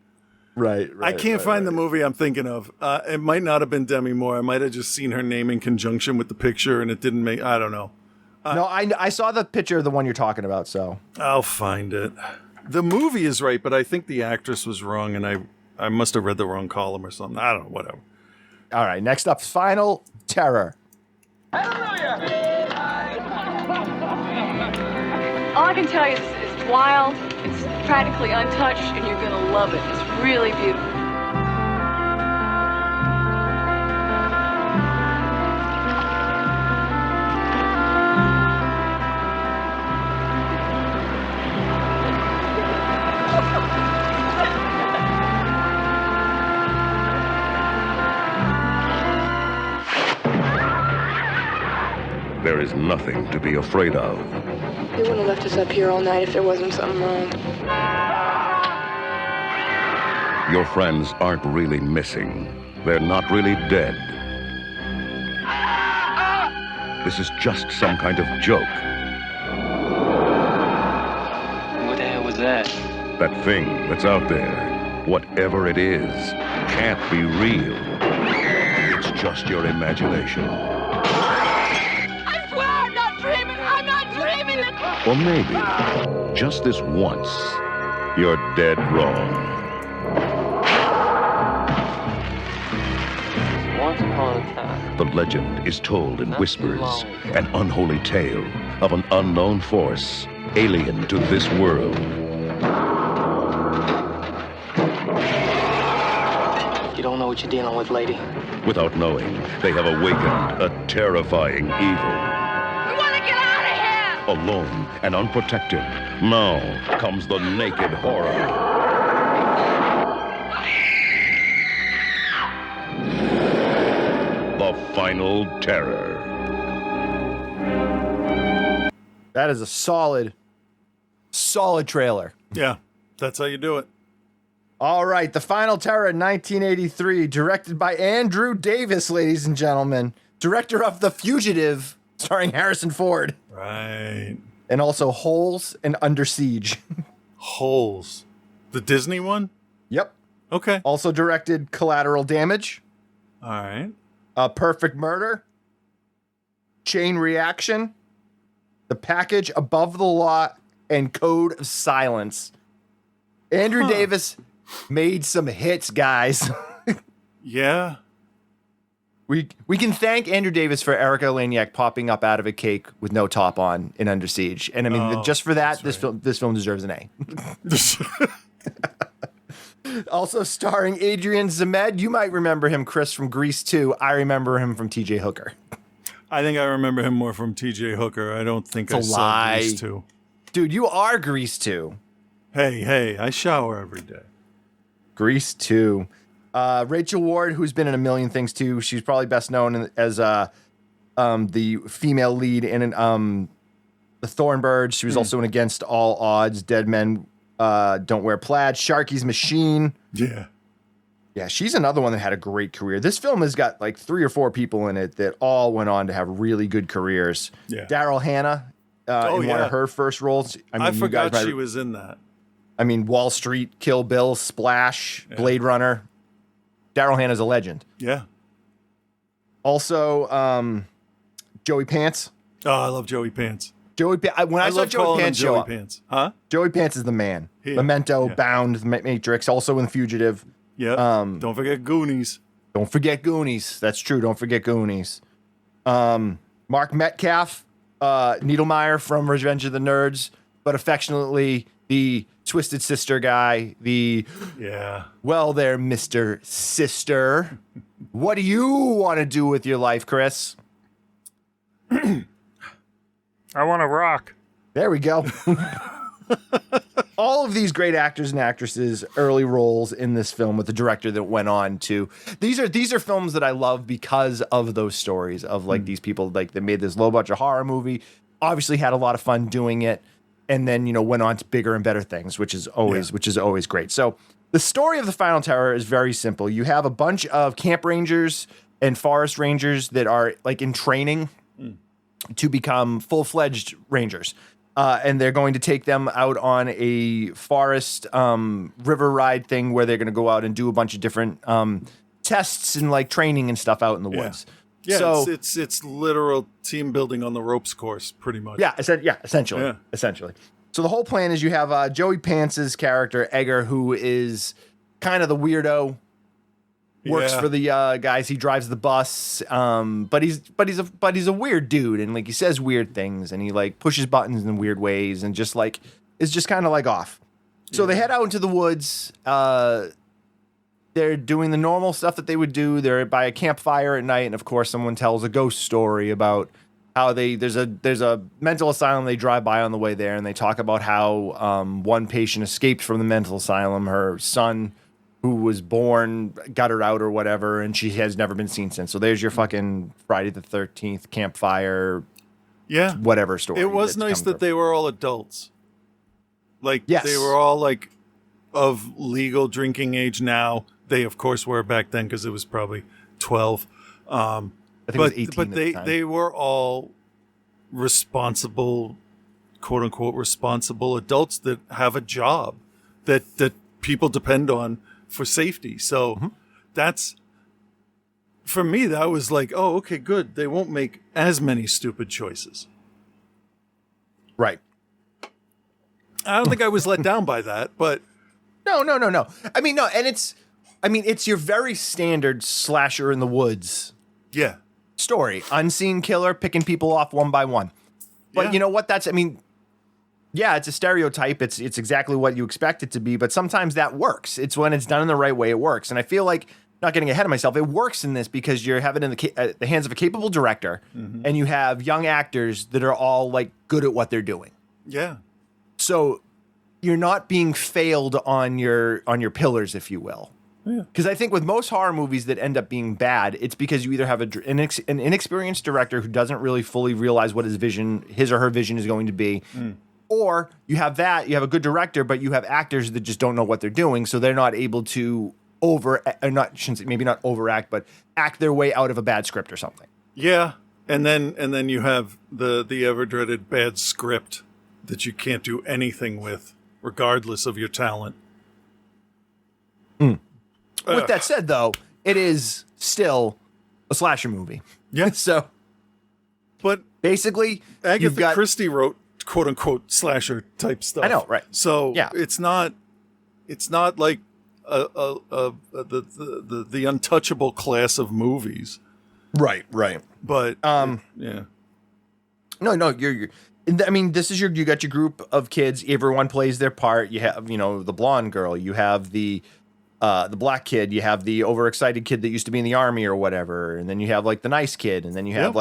Right. I can't find the movie I'm thinking of. It might not have been Demi Moore. I might have just seen her name in conjunction with the picture and it didn't make, I don't know. No, I saw the picture of the one you're talking about, so. I'll find it. The movie is right, but I think the actress was wrong and I must have read the wrong column or something. I don't know, whatever. All right, next up, Final Terror. Hallelujah! All I can tell you is it's wild, it's practically untouched, and you're gonna love it. It's really beautiful. There is nothing to be afraid of. They wouldn't have left us up here all night if there wasn't something wrong. Your friends aren't really missing. They're not really dead. This is just some kind of joke. What the hell was that? That thing that's out there, whatever it is, can't be real. It's just your imagination. I swear I'm not dreaming! I'm not dreaming! Or maybe, just this once, You're dead wrong. Once upon a time. The legend is told in Not too whispers, long. an unholy tale of an unknown force alien to this world. You don't know what you're dealing with, lady. Without knowing, they have awakened a terrifying evil. We want to get out of here! Alone and unprotected, now comes the naked horror. The final terror. That is a solid trailer. Yeah, that's how you do it. All right, The Final Terror, 1983, directed by Andrew Davis, ladies and gentlemen. Director of The Fugitive, starring Harrison Ford. Right. And also Holes and Under Siege. Holes. The Disney one? Yep. Okay. Also directed Collateral Damage, All right. A Perfect Murder, Chain Reaction, The Package, Above the Law, and Code of Silence. Andrew Davis made some hits, guys. Yeah. We can thank Andrew Davis for Erica Laniak popping up out of a cake with no top on in Under Siege. And I mean, just for that, this film deserves an A. Also starring Adrian Zemed. You might remember him, Chris, from Grease 2. I remember him from TJ Hooker. I think I remember him more from TJ Hooker. I don't think It's I a saw lie. Grease 2. Dude, you are Grease 2. Hey, I shower every day. Grease 2. Rachel Ward, who's been in a million things too. She's probably best known as the female lead in The Thornbirds. She was also in Against All Odds, Dead Men Don't Wear Plaid, Sharky's Machine. Yeah. Yeah, she's another one that had a great career. This film has got like 3 or 4 people in it that all went on to have really good careers. Yeah. Daryl Hannah in one of her first roles. I you forgot guys might- she was in that. I mean, Wall Street, Kill Bill, Splash, Blade Runner. Daryl Hannah's a legend. Yeah. Also, Joey Pants. Oh, I love Joey Pants. When I saw love Joey calling him Pants show Joey up, Pants. Huh? Joey Pants is the man. Yeah, Memento, yeah. Bound, Matrix, also in Fugitive. Yeah. Don't forget Goonies. Don't forget Goonies. That's true. Don't forget Goonies. Mark Metcalf, Needlemeyer from Revenge of the Nerds, but affectionately the Twisted Sister guy. Well there, Mr. Sister. What do you want to do with your life, Chris? I want to rock. There we go. All of these great actors and actresses, early roles in this film with the director that went on to. These are films that I love because of those stories of like these people like that made this low budget horror movie. Obviously had a lot of fun doing it, and then went on to bigger and better things, which is always great. So the story of The Final Terror is very simple. You have a bunch of camp rangers and forest rangers that are like in training to become full-fledged rangers. And they're going to take them out on a forest river ride thing where they're going to go out and do a bunch of different tests and like training and stuff out in the woods. Yeah, so, it's literal team building on the ropes course, pretty much. Essentially. Yeah. Essentially. So the whole plan is you have Joey Pants's character, Egger, who is kind of the weirdo, works for the guys. He drives the bus, but he's a weird dude, and like he says weird things, and he like pushes buttons in weird ways, and just like is just kind of like off. So they head out into the woods. They're doing the normal stuff that they would do. They're by a campfire at night, and of course, someone tells a ghost story about how there's a mental asylum they drive by on the way there, and they talk about how one patient escaped from the mental asylum. Her son, who was born, got her out or whatever, and she has never been seen since. So there's your fucking Friday the 13th campfire, whatever story. It was nice that they were all adults. Like, yes. They were all like of legal drinking age now. They, of course, were back then because it was probably 12. I think it was 18 but at the time. they were all responsible, quote unquote, responsible adults that have a job that people depend on for safety. So that's, for me, that was like, oh, okay, good. They won't make as many stupid choices. Right. I don't think I was let down by that, but No. I mean, no, and it's your very standard slasher in the woods yeah. story. Unseen killer picking people off one by one. But Yeah. you know what? Yeah, it's a stereotype. It's exactly what you expect it to be, but sometimes that works. It's when it's done in the right way, it works. And I feel like, not getting ahead of myself, it works in this because you have it in the hands of a capable director, and you have young actors that are all like good at what they're doing. Yeah. So you're not being failed on your pillars, if you will. Because I think with most horror movies that end up being bad, it's because you either have an inexperienced director who doesn't really fully realize what his or her vision is going to be, or you have a good director, but you have actors that just don't know what they're doing, so they're not able to maybe not overact, but act their way out of a bad script or something. Yeah. And then you have the ever dreaded bad script that you can't do anything with, regardless of your talent. With that said, though, it is still a slasher movie. Yeah. So, But basically, Agatha Christie wrote quote unquote slasher type stuff. I know, right? So Yeah. it's not like the untouchable class of movies. Right. But yeah. No, you're. I mean, this is you got your group of kids. Everyone plays their part. You have, the blonde girl. You have the black kid. You have the overexcited kid that used to be in the army or whatever. And then you have like the nice kid. And then you have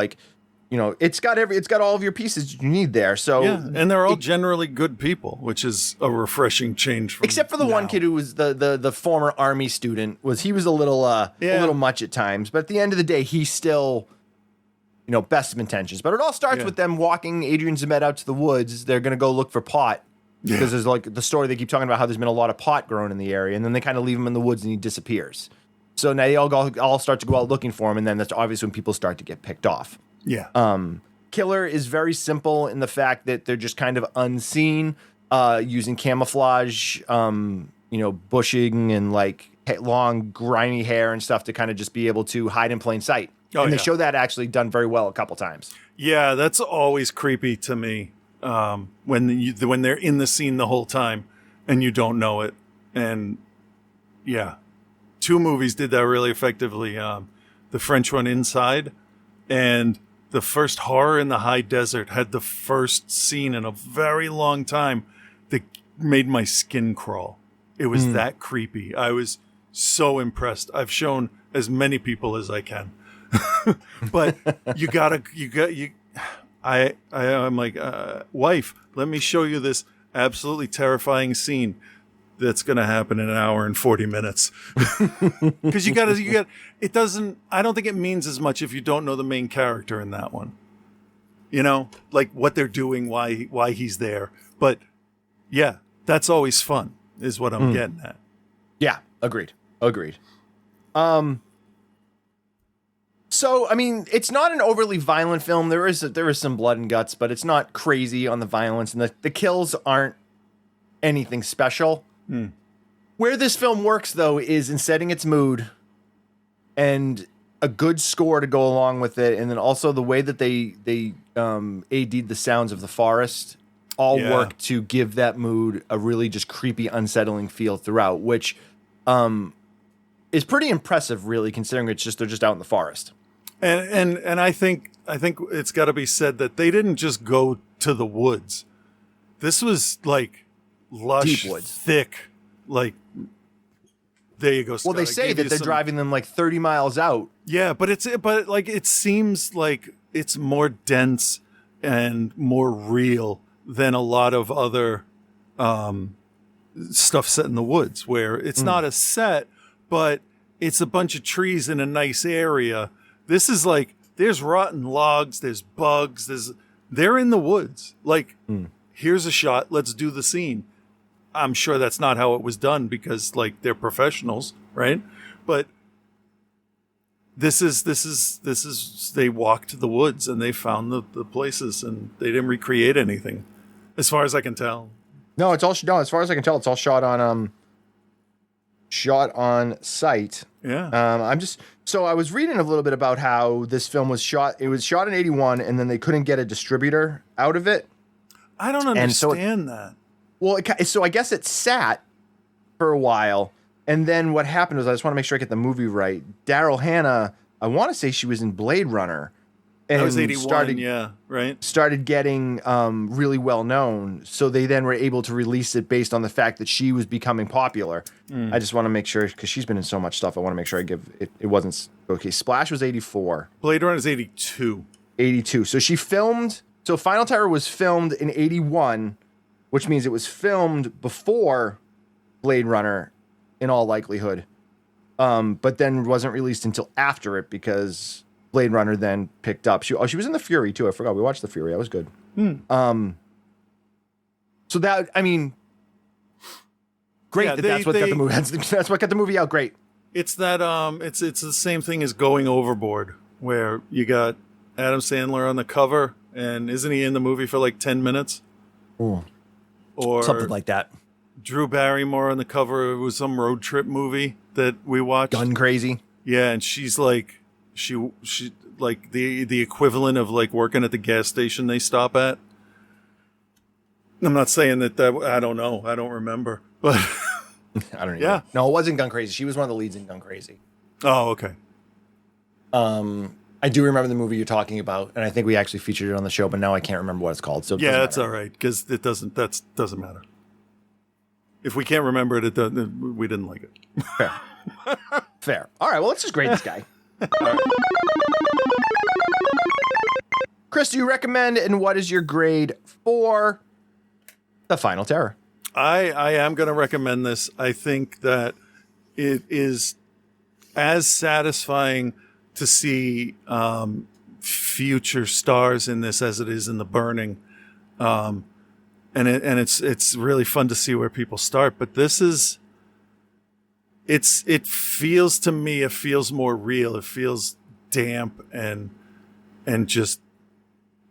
it's got all of your pieces you need there. So Yeah, and they're all generally good people, which is a refreshing change from except for the one kid who was the former army student. He was a little much at times, but at the end of the day, he's still best of intentions. But it all starts with them walking Adrian Zemed out to the woods. They're going to go look for pot because there's like the story they keep talking about how there's been a lot of pot grown in the area, and then they kind of leave him in the woods and he disappears. So now they all start to go out looking for him, and then that's obviously when people start to get picked off. Yeah. Killer is very simple in the fact that they're just kind of unseen, using camouflage, bushing and like long grimy hair and stuff to kind of just be able to hide in plain sight. They show that actually done very well a couple times. Yeah, that's always creepy to me. When they're in the scene the whole time and you don't know it. And yeah, 2 movies did that really effectively. The French one, Inside, and the first Horror in the High Desert had the first scene in a very long time that made my skin crawl. It was that creepy. I was so impressed. I've shown as many people as I can. But I'm like, wife, let me show you this absolutely terrifying scene that's going to happen in an hour and 40 minutes. Because it doesn't, I don't think it means as much if you don't know the main character in that one. Like what they're doing, why he's there. But yeah, that's always fun is what I'm getting at. Yeah, agreed. So, I mean, it's not an overly violent film. There is some blood and guts, but it's not crazy on the violence, and the kills aren't anything special. Where this film works, though, is in setting its mood and a good score to go along with it, and then also the way that they AD'd the sounds of the forest all work to give that mood a really just creepy, unsettling feel throughout, which is pretty impressive, really, considering they're just out in the forest. And I think it's got to be said that they didn't just go to the woods. This was like lush, deep woods, thick, like. There you go, Scott. Well, they say that they're driving them like 30 miles out. Yeah, but it seems like it's more dense and more real than a lot of other stuff set in the woods, where it's not a set, but it's a bunch of trees in a nice area. This is like there's rotten logs, there's bugs, they're in the woods. Like, here's a shot, let's do the scene. I'm sure that's not how it was done because like they're professionals, right? But this is they walked the woods and they found the places and they didn't recreate anything, as far as I can tell. No, as far as I can tell, it's all shot on site. Yeah. So I was reading a little bit about how this film was shot. It was shot in 1981, and then they couldn't get a distributor out of it. I don't understand that. Well, so I guess it sat for a while, and then what happened was, I just want to make sure I get the movie right. Daryl Hannah, I want to say she was in Blade Runner. And that was 81, right? Started getting really well known, so they then were able to release it based on the fact that she was becoming popular. I just want to make sure, because she's been in so much stuff, I want to make sure I give it. It wasn't okay. Splash was 84. Blade Runner is 82. 82. So she filmed. So Final Terror was filmed in 81, which means it was filmed before Blade Runner, in all likelihood. But then wasn't released until after it, because Blade Runner then picked up. She was in The Fury too. I forgot. We watched The Fury. That was good. So that, I mean, great that's what got the movie. That's what got the movie out. Great. It's that it's the same thing as Going Overboard, where you got Adam Sandler on the cover, and isn't he in the movie for like 10 minutes? Ooh. Or something like that. Drew Barrymore on the cover. It was some road trip movie that we watched. Gun Crazy. Yeah, and she's like she like the equivalent of like working at the gas station they stop at. I'm not saying that I don't know. I don't remember. But I don't know. Yeah. No, it wasn't Gun Crazy. She was one of the leads in Gun Crazy. Oh, okay. I do remember the movie you're talking about, and I think we actually featured it on the show, but now I can't remember what it's called. So yeah, that's all right, because it doesn't matter. If we can't remember it, we didn't like it. Fair. Fair. All right, well, let's just grade this guy. Right. Chris, do you recommend, and what is your grade for The Final Terror? I am going to recommend this. I think that it is as satisfying to see future stars in this as it is in The Burning. And it's really fun to see where people start, but this is it feels to me, it feels more real. It feels damp and just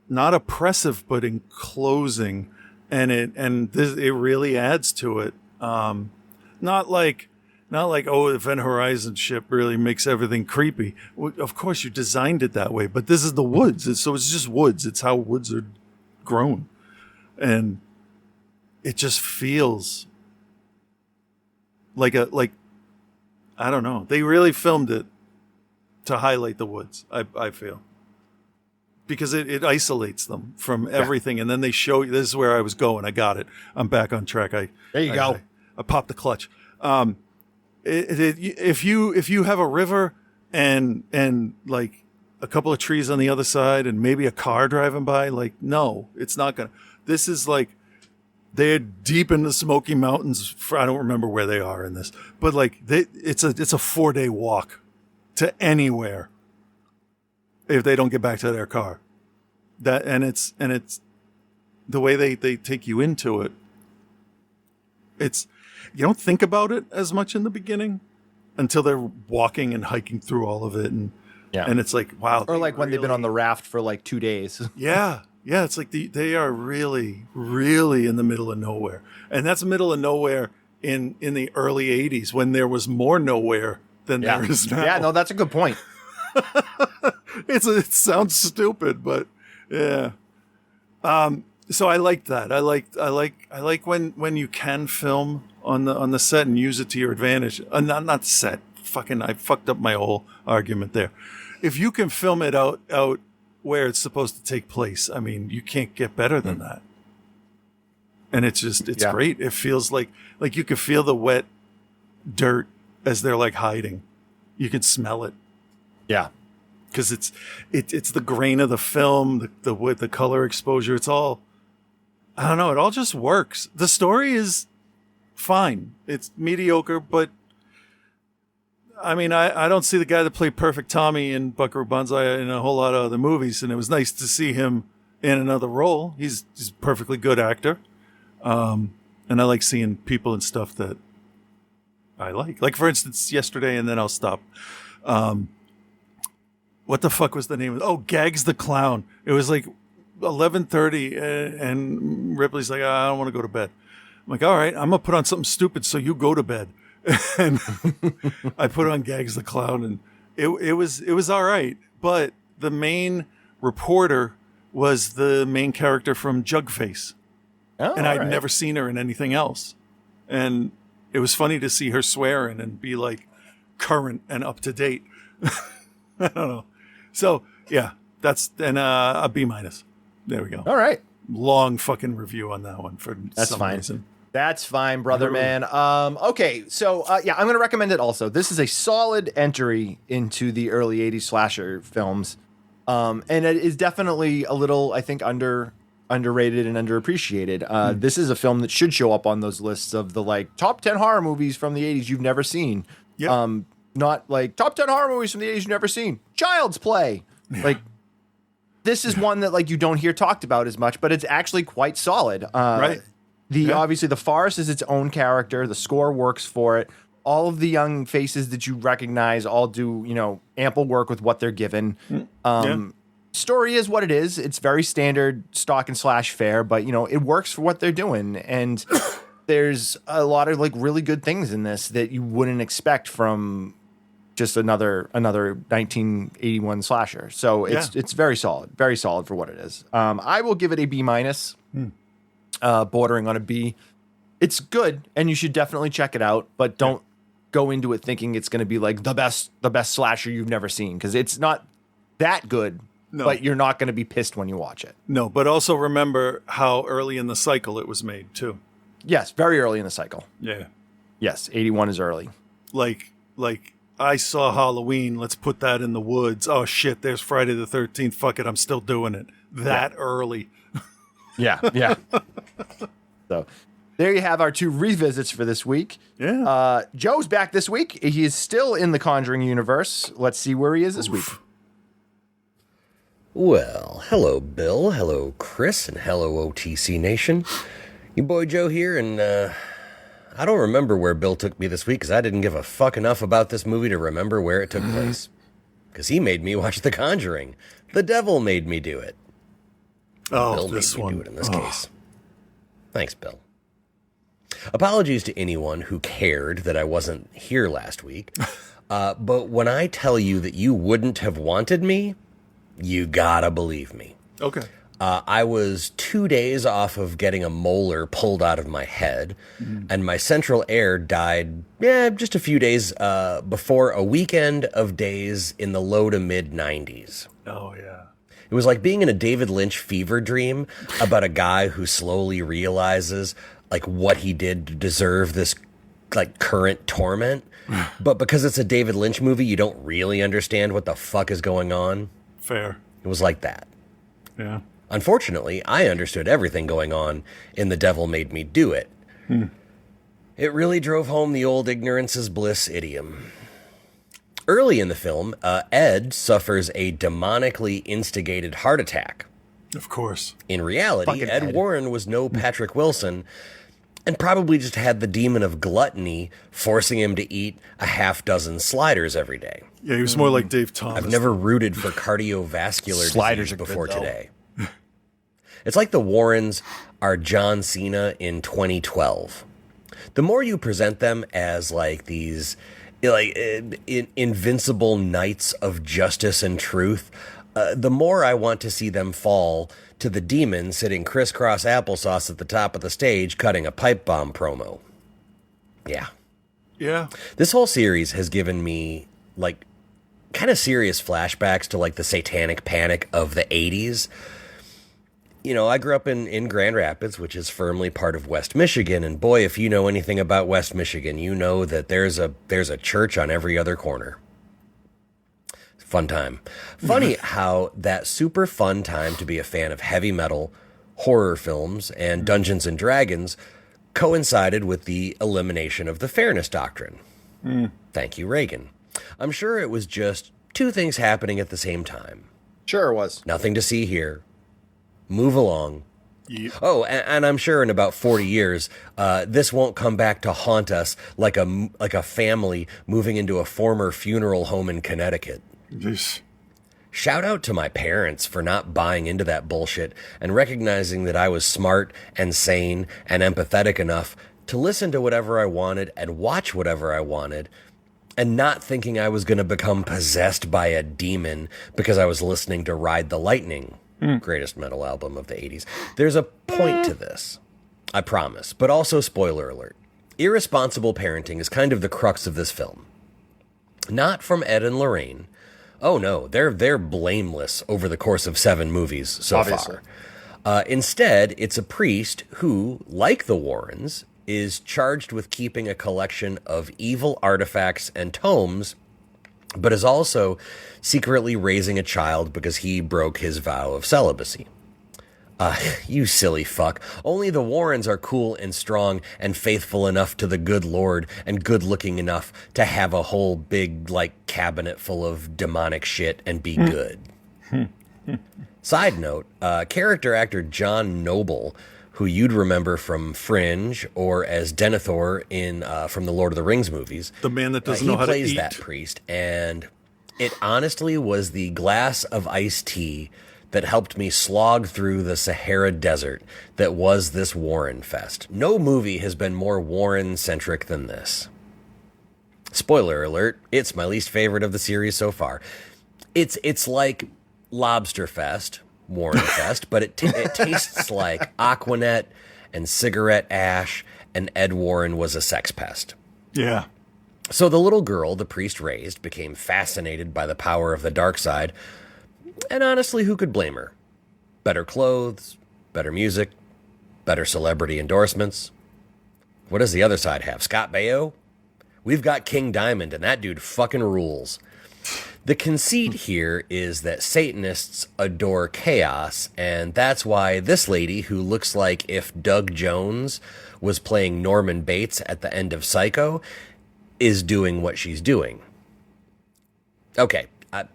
not oppressive, but enclosing, and it really adds to it. Not like oh, Event Horizon ship really makes everything creepy. Well, of course you designed it that way, but this is the woods, so it's just woods. It's how woods are grown, and it just feels like I don't know. They really filmed it to highlight the woods, I feel. Because it isolates them from everything. And then they show you, this is where I was going. I got it. I'm back on track. There you go. I popped the clutch. If you have a river and like a couple of trees on the other side and maybe a car driving by, like, no, it's not going to. This is like, they're deep in the Smoky Mountains. I don't remember where they are in this, but like it's a 4-day walk to anywhere if they don't get back to their car. And it's the way they take you into it. It's, you don't think about it as much in the beginning until they're walking and hiking through all of it, and it's like, wow. Or like when they've been on the raft for like 2 days. Yeah, it's like they are really, really in the middle of nowhere. And that's middle of nowhere in the early 80s when there was more nowhere than there is now. Yeah, no, that's a good point. It sounds stupid, but yeah. So I like that. I like when you can film on the set and use it to your advantage. Not set. I fucked up my whole argument there. If you can film it out where it's supposed to take place, I mean, you can't get better than that. And it's great. It feels like you can feel the wet dirt as they're like hiding. You can smell it. Yeah. Because it's the grain of the film, the color exposure. It's all, I don't know. It all just works. The story is fine. It's mediocre, but I mean, I don't see the guy that played Perfect Tommy in Buckaroo Banzai in a whole lot of other movies, and it was nice to see him in another role. He's a perfectly good actor, and I like seeing people and stuff that I like. Like, for instance, yesterday, and then I'll stop. What the fuck was the name of it? Oh, Gags the Clown. It was like 11:30, and Ripley's like, I don't want to go to bed. I'm like, all right, I'm going to put on something stupid so you go to bed. And I put on Gags the Clown, and it was all right. But the main reporter was the main character from Jugface. Oh, and I'd all right. never seen her in anything else. And it was funny to see her swearing and be like current and up to date. I don't know. So yeah, that's a B-. There we go. All right. Long fucking review on that one for That's some fine. reason. That's fine, brother man. Okay, so yeah, I'm going to recommend it also. This is a solid entry into the early 80s slasher films. And it is definitely a little, I think, underrated and underappreciated. This is a film that should show up on those lists of the like top 10 horror movies from the 80s you've never seen. Yep. Not like top 10 horror movies from the 80s you've never seen. Child's Play. Yeah. Like, this is one that like you don't hear talked about as much, but it's actually quite solid. Right. Obviously the forest is its own character. The score works for it. All of the young faces that you recognize all do, ample work with what they're given. Story is what it is. It's very standard stock and slash fare, but it works for what they're doing. And there's a lot of like really good things in this that you wouldn't expect from just another 1981 slasher. So it's very solid for what it is. I will give it a B-, bordering on a B. It's good, and you should definitely check it out, but don't go into it thinking it's going to be like the best slasher you've never seen, because it's not that good. No. But you're not going to be pissed when you watch it. No, but also remember how early in the cycle it was made too. Yes, very early in the cycle. Yeah. Yes, 81 is early. Like I saw Halloween, let's put that in the woods. Oh shit, there's Friday the 13th. Fuck it, I'm still doing it. That early. Yeah. So there you have our 2 revisits for this week. Yeah. Joe's back this week. He is still in the Conjuring universe. Let's see where he is this week. Well, hello, Bill. Hello, Chris. And hello, OTC Nation. Your boy Joe here, and I don't remember where Bill took me this week because I didn't give a fuck enough about this movie to remember where it took place. Because he made me watch The Conjuring. The devil made me do it. Oh, Bill this made me one. do it in this case. Thanks, Bill. Apologies to anyone who cared that I wasn't here last week. But when I tell you that you wouldn't have wanted me, you gotta believe me. Okay. I was 2 days off of getting a molar pulled out of my head, and my central air died just a few days before a weekend of days in the low to mid 90s. Oh, yeah. It was like being in a David Lynch fever dream about a guy who slowly realizes like what he did to deserve this like current torment. But because it's a David Lynch movie, you don't really understand what the fuck is going on. Fair. It was like that. Yeah. Unfortunately, I understood everything going on in The Devil Made Me Do It. It really drove home the old ignorance is bliss idiom. Early in the film, Ed suffers a demonically instigated heart attack. Of course. In reality, Ed Warren was no Patrick Wilson and probably just had the demon of gluttony forcing him to eat a half dozen sliders every day. Yeah, he was more like Dave Thomas. I've never rooted for cardiovascular Sliders disease are good, before though. today. It's like the Warrens are John Cena in 2012. The more you present them as like these invincible knights of justice and truth, the more I want to see them fall to the demon sitting crisscross applesauce at the top of the stage cutting a pipe bomb promo. Yeah. Yeah. This whole series has given me like kind of serious flashbacks to like the satanic panic of the 80s. You know, I grew up in Grand Rapids, which is firmly part of West Michigan. And boy, if you know anything about West Michigan, you know that there's a church on every other corner. Fun time. Funny how that super fun time to be a fan of heavy metal, horror films, and Dungeons and Dragons coincided with the elimination of the fairness doctrine. Thank you, Reagan. I'm sure it was just two things happening at the same time. Sure it was. Nothing to see here. Move along. Yep. Oh, and I'm sure in about 40 years, this won't come back to haunt us like a family moving into a former funeral home in Connecticut. Yes. Shout out to my parents for not buying into that bullshit and recognizing that I was smart and sane and empathetic enough to listen to whatever I wanted and watch whatever I wanted, and not thinking I was going to become possessed by a demon because I was listening to Ride the Lightning. Greatest metal album of the 80s. There's a point to this. I promise. But also, spoiler alert. Irresponsible parenting is kind of the crux of this film. Not from Ed and Lorraine. Oh no, they're blameless over the course of 7 movies so far. Instead, it's a priest who, like the Warrens, is charged with keeping a collection of evil artifacts and tomes, but is also secretly raising a child because he broke his vow of celibacy. You silly fuck. Only the Warrens are cool and strong and faithful enough to the good Lord and good looking enough to have a whole big, cabinet full of demonic shit and be good. Side note, character actor John Noble, who you'd remember from Fringe or as Denethor in from the Lord of the Rings movies. The man that doesn't know how to eat. He plays that priest, and it honestly was the glass of iced tea that helped me slog through the Sahara Desert that was this Warren fest. No movie has been more Warren-centric than this. Spoiler alert, it's my least favorite of the series so far. It's like Lobster Fest, Warren Fest, but it tastes like Aquanet and cigarette ash, and Ed Warren was a sex pest. Yeah. So the little girl the priest raised became fascinated by the power of the dark side. And honestly, who could blame her? Better clothes, better music, better celebrity endorsements. What does the other side have? Scott Baio? We've got King Diamond, and that dude fucking rules. The conceit here is that Satanists adore chaos, and that's why this lady, who looks like if Doug Jones was playing Norman Bates at the end of Psycho, is doing what she's doing. Okay.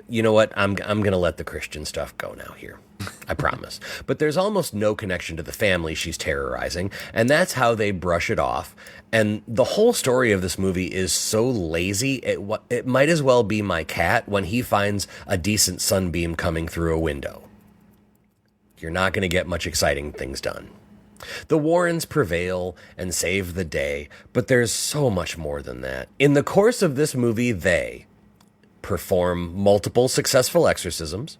You know what? I'm going to let the Christian stuff go now here. I promise. But there's almost no connection to the family she's terrorizing, and that's how they brush it off. And the whole story of this movie is so lazy, it might as well be my cat when he finds a decent sunbeam coming through a window. You're not going to get much exciting things done. The Warrens prevail and save the day, but there's so much more than that. In the course of this movie, they perform multiple successful exorcisms,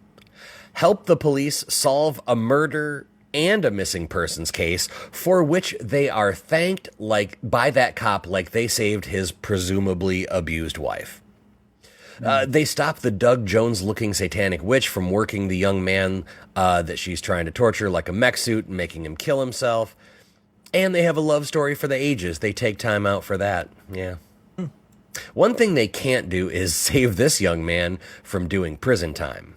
help the police solve a murder and a missing persons case for which they are thanked by that cop like they saved his presumably abused wife. They stop the Doug Jones-looking satanic witch from working the young man that she's trying to torture like a mech suit and making him kill himself. And they have a love story for the ages. They take time out for that. Yeah. One thing they can't do is save this young man from doing prison time.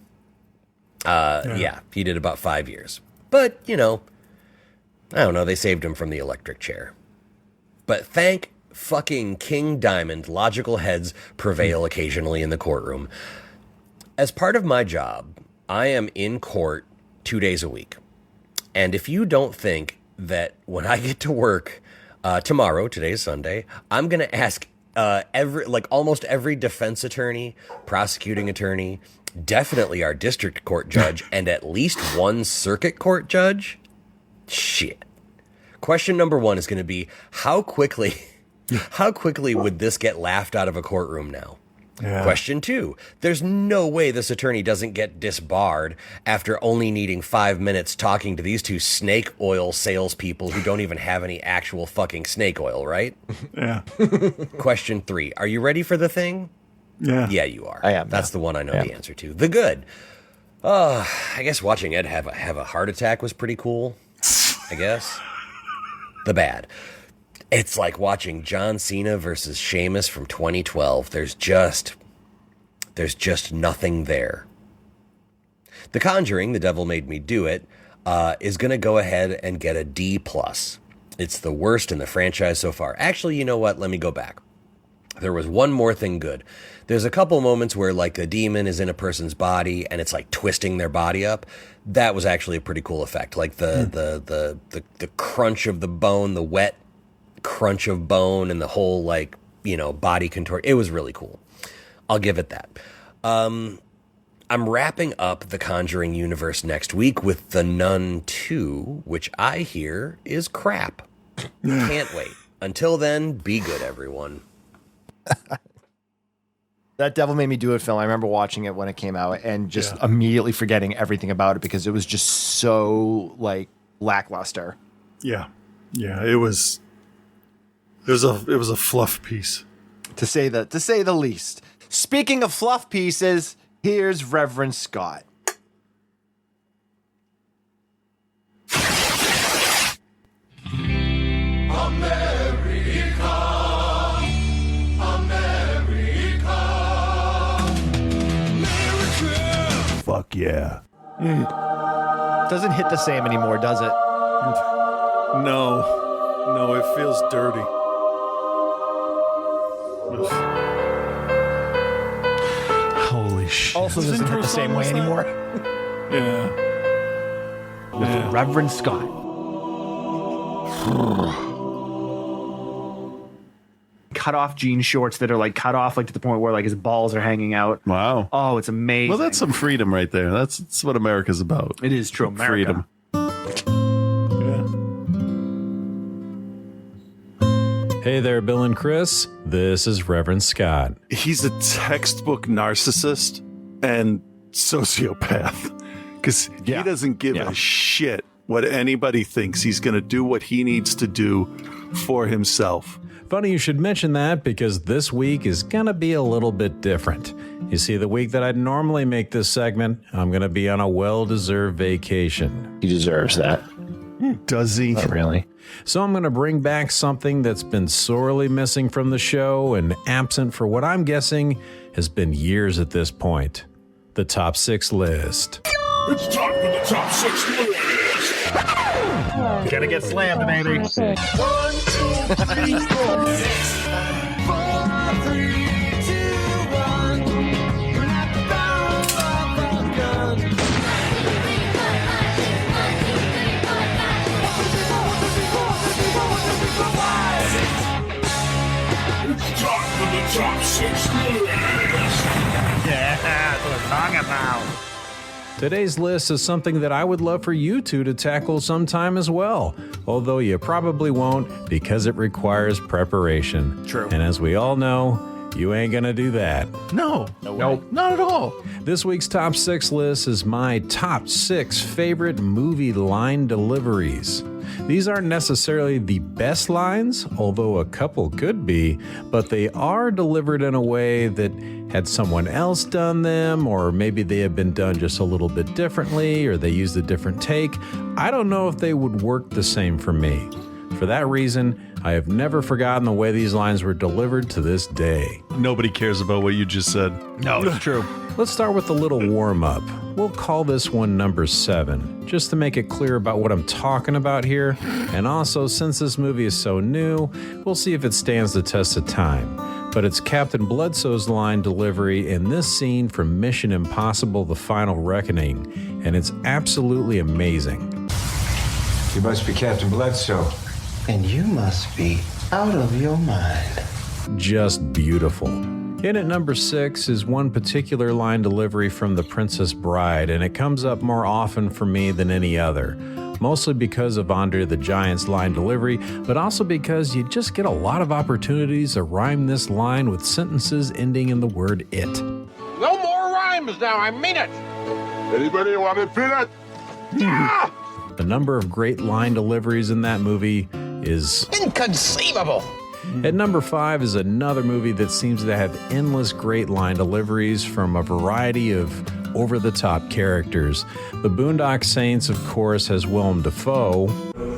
Yeah, he did about 5 years. But, I don't know, they saved him from the electric chair. But thank fucking King Diamond, logical heads prevail occasionally in the courtroom. As part of my job, I am in court 2 days a week. And if you don't think that when I get to work tomorrow, today's Sunday, I'm going to ask almost every defense attorney, prosecuting attorney, definitely our district court judge, and at least one circuit court judge. Shit. Question number 1 is going to be, how quickly would this get laughed out of a courtroom now? Yeah. Question 2, there's no way this attorney doesn't get disbarred after only needing 5 minutes talking to these 2 snake oil salespeople who don't even have any actual fucking snake oil, right? Yeah. Question 3, are you ready for the thing? Yeah. Yeah, you are. I am. That's the one I know the answer to. The good. I guess watching Ed have a heart attack was pretty cool, I guess. The bad. It's like watching John Cena versus Sheamus from 2012. There's just nothing there. The Conjuring, The Devil Made Me Do It, is going to go ahead and get a D+. It's the worst in the franchise so far. Actually, you know what? Let me go back. There was one more thing good. There's a couple moments where a demon is in a person's body and it's twisting their body up. That was actually a pretty cool effect. The crunch of the bone, the wet crunch of bone, and the whole body contort. It was really cool. I'll give it that. I'm wrapping up the Conjuring universe next week with The Nun 2, which I hear is crap. Can't wait. Until then, be good, everyone. That Devil Made Me Do It film, I remember watching it when it came out and just immediately forgetting everything about it because it was just so lackluster. Yeah. Yeah, it was a fluff piece. To say the least. Speaking of fluff pieces, here's Reverend Scott. Fuck yeah. Doesn't hit the same anymore, does it? No, it feels dirty. Holy shit. Also doesn't hit the same way anymore. Yeah. With Reverend Scott. Cut off jean shorts that are like cut off like to the point where like his balls are hanging out. Wow. Oh, it's amazing. Well, that's some freedom right there. That's what America's about. It is true. America. Freedom. Hey there, Bill and Chris. This is Reverend Scott. He's a textbook narcissist and sociopath because he doesn't give a shit what anybody thinks. He's going to do what he needs to do for himself. Funny you should mention that because this week is going to be a little bit different. You see, the week that I'd normally make this segment, I'm going to be on a well-deserved vacation. He deserves that. Does he? Not really. So I'm going to bring back something that's been sorely missing from the show and absent for what I'm guessing has been years at this point. The top 6 list. It's time for the top 6 list. Gonna get slammed, baby. 1, 2, 3, 4, 6, 5, 4, 3, 2, 1. You're at the barrel of a gun. It's time for the top 6 list. Yeah, that's what I'm talking about. Today's list is something that I would love for you two to tackle sometime as well, although you probably won't because it requires preparation. True. And as we all know, you ain't gonna do that. No. Nope. Not at all. This week's top 6 list is my top 6 favorite movie line deliveries. These aren't necessarily the best lines, although a couple could be, but they are delivered in a way that had someone else done them, or maybe they have been done just a little bit differently, or they used a different take. I don't know if they would work the same for me. For that reason, I have never forgotten the way these lines were delivered to this day. Nobody cares about what you just said. No, it's true. Let's start with a little warm-up. We'll call this one number 7, just to make it clear about what I'm talking about here. And also, since this movie is so new, we'll see if it stands the test of time. But it's Captain Bloodsoe's line delivery in this scene from Mission Impossible: The Final Reckoning, and it's absolutely amazing. You must be Captain Bloodsoe. And you must be out of your mind. Just beautiful. In at number 6 is one particular line delivery from The Princess Bride, and it comes up more often for me than any other. Mostly because of Andre the Giant's line delivery, but also because you just get a lot of opportunities to rhyme this line with sentences ending in the word it. No more rhymes now, I mean it! Anybody want to feel it? Yeah! The number of great line deliveries in that movie is inconceivable. At number 5 is another movie that seems to have endless great line deliveries from a variety of over-the-top characters. The Boondock Saints, of course, has Willem Dafoe.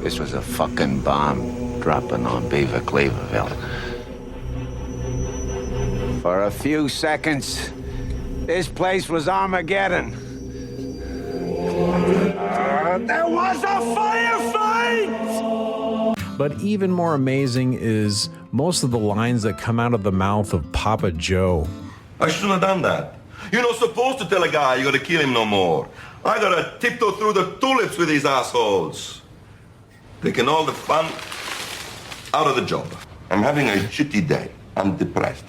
This was a fucking bomb dropping on Beaver Cleaverville. For a few seconds, this place was Armageddon. There was a firefight! But even more amazing is most of the lines that come out of the mouth of Papa Joe. I shouldn't have done that. You're not supposed to tell a guy you gotta kill him no more. I gotta tiptoe through the tulips with these assholes. Taking all the fun out of the job. I'm having a shitty day. I'm depressed.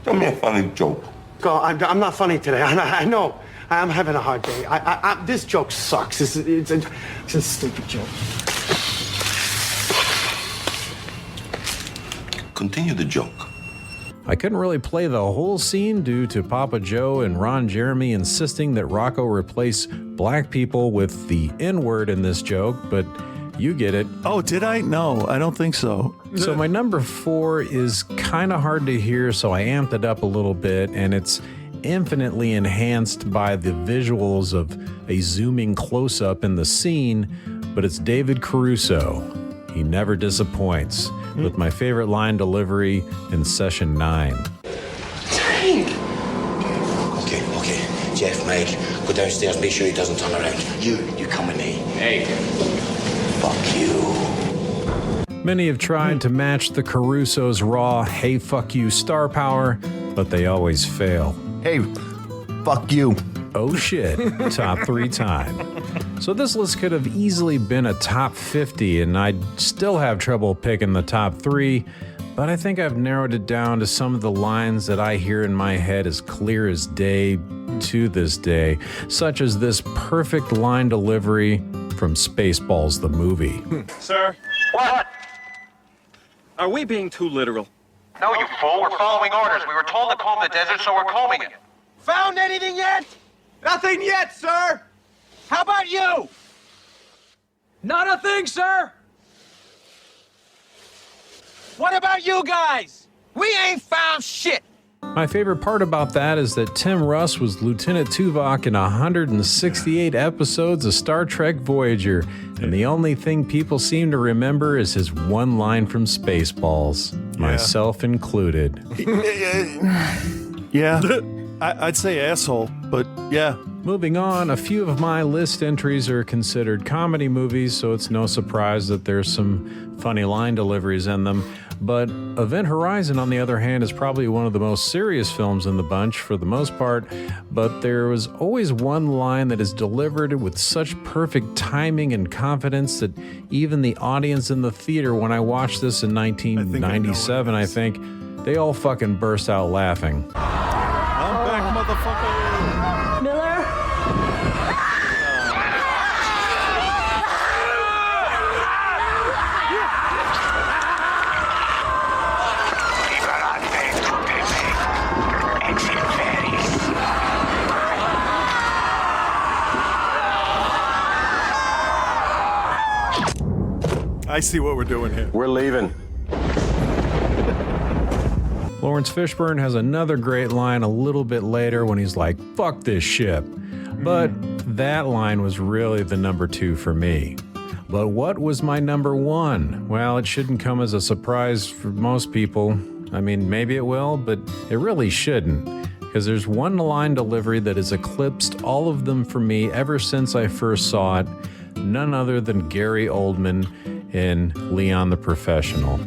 Tell me a funny joke. Go, I'm not funny today. I know. I'm having a hard day. This joke sucks. It's a stupid joke. Continue the joke. I couldn't really play the whole scene due to Papa Joe and Ron Jeremy insisting that Rocco replace black people with the N-word in this joke, but You get it. Oh, did I? No, I don't think so. So my number 4 is kind of hard to hear, so I amped it up a little bit, and it's infinitely enhanced by the visuals of a zooming close-up in the scene, but it's David Caruso. He never disappoints, with my favorite line delivery in Session 9. Tank! Okay. Jeff, Mike, go downstairs, make sure he doesn't turn around. You come with me. Hey. Fuck you. Many have tried to match the Caruso's raw, hey, fuck you star power, but they always fail. Hey, fuck you. Oh shit, top 3 time. So this list could have easily been a top 50, and I'd still have trouble picking the top 3, but I think I've narrowed it down to some of the lines that I hear in my head as clear as day to this day, such as this perfect line delivery from Spaceballs the movie. Sir? What? Are we being too literal? No, you fool. We're following orders. We were told to comb the desert, so we're combing it. Found anything yet? Nothing yet, sir. How about you? Not a thing, sir! What about you guys? We ain't found shit. My favorite part about that is that Tim Russ was Lieutenant Tuvok in 168 episodes of Star Trek Voyager, and the only thing people seem to remember is his one line from Spaceballs, myself included. Yeah, I'd say asshole, but yeah. Moving on, a few of my list entries are considered comedy movies, so it's no surprise that there's some funny line deliveries in them. But Event Horizon, on the other hand, is probably one of the most serious films in the bunch for the most part, but there was always one line that is delivered with such perfect timing and confidence that even the audience in the theater when I watched this in 1997, I think, they all fucking burst out laughing. I'm back, motherfucker! Miller? I see what we're doing here. We're leaving. Lawrence Fishburne has another great line a little bit later when he's like, fuck this ship. But that line was really the number 2 for me. But what was my number 1? Well, it shouldn't come as a surprise for most people. I mean, maybe it will, but it really shouldn't. Because there's one line delivery that has eclipsed all of them for me ever since I first saw it. None other than Gary Oldman in Leon the Professional.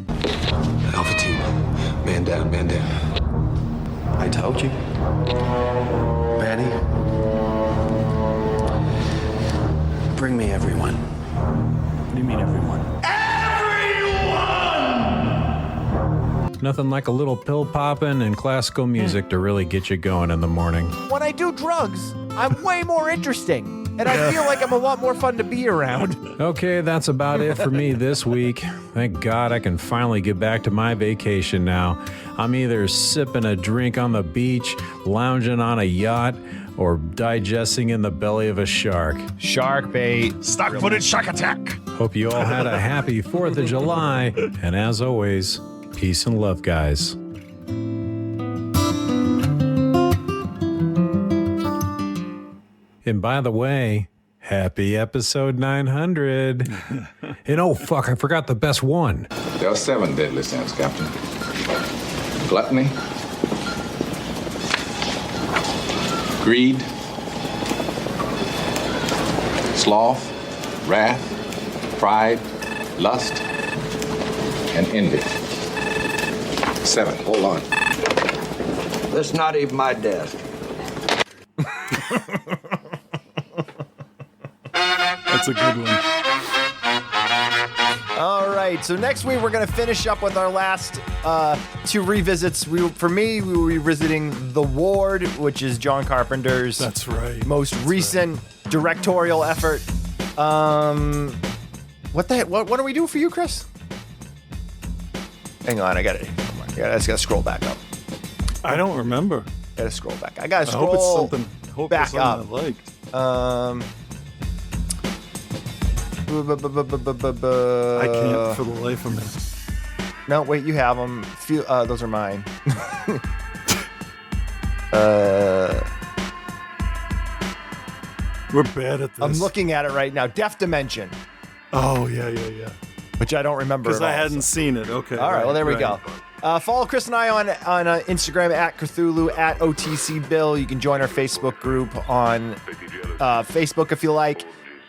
Alpha team, man down, man down. I told you. Manny, bring me everyone. What do you mean, everyone? Nothing like a little pill popping and classical music to really get you going in the morning. When I do drugs, I'm way more interesting. And I feel like I'm a lot more fun to be around. Okay, that's about it for me this week. Thank God I can finally get back to my vacation now. I'm either sipping a drink on the beach, lounging on a yacht, or digesting in the belly of a shark. Shark bait. Stock-footed shark attack. Hope you all had a happy 4th of July. And as always, peace and love, guys. And by the way, happy episode 900. And oh, fuck, I forgot the best one. There are 7 deadly sins, Captain. Gluttony, greed, sloth, wrath, pride, lust, and envy. 7. Hold on. That's not even my desk. That's a good one. All right, so next week we're going to finish up with our last 2 revisits. For me, we were revisiting The Ward, which is John Carpenter's most recent directorial effort. What do we do for you, Chris? Hang on, I got it. I just got to scroll back up. I don't remember. Got to scroll back. I got to I hope it's scroll something. Hope back it's something up. I liked. I can't for the life of me. No, wait, you have them. Those are mine. We're bad at this. I'm looking at it right now. Death Dimension. Oh, yeah. Which I don't remember. Because I hadn't seen it. Okay. All right, well, there we go. Follow Chris and I on Instagram at Cthulhu, at OTC Bill. You can join our Facebook group on Facebook if you like.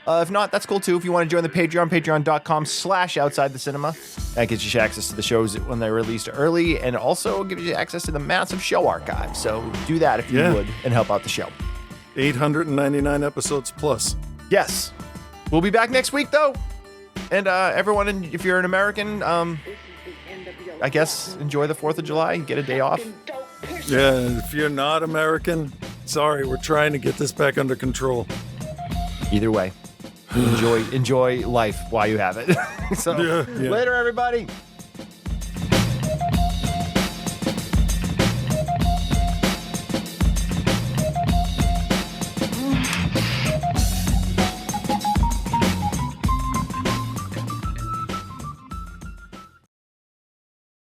If not, that's cool too. If you want to join the Patreon, patreon.com/outside the cinema. That gives you access to the shows when they're released early and also gives you access to the massive show archive. So do that if you would and help out the show. 899 episodes plus. Yes. We'll be back next week though. And everyone, if you're an American, I guess enjoy the 4th of July. Get a day off. Yeah, if you're not American, sorry, we're trying to get this back under control. Either way, enjoy life while you have it. So later, everybody.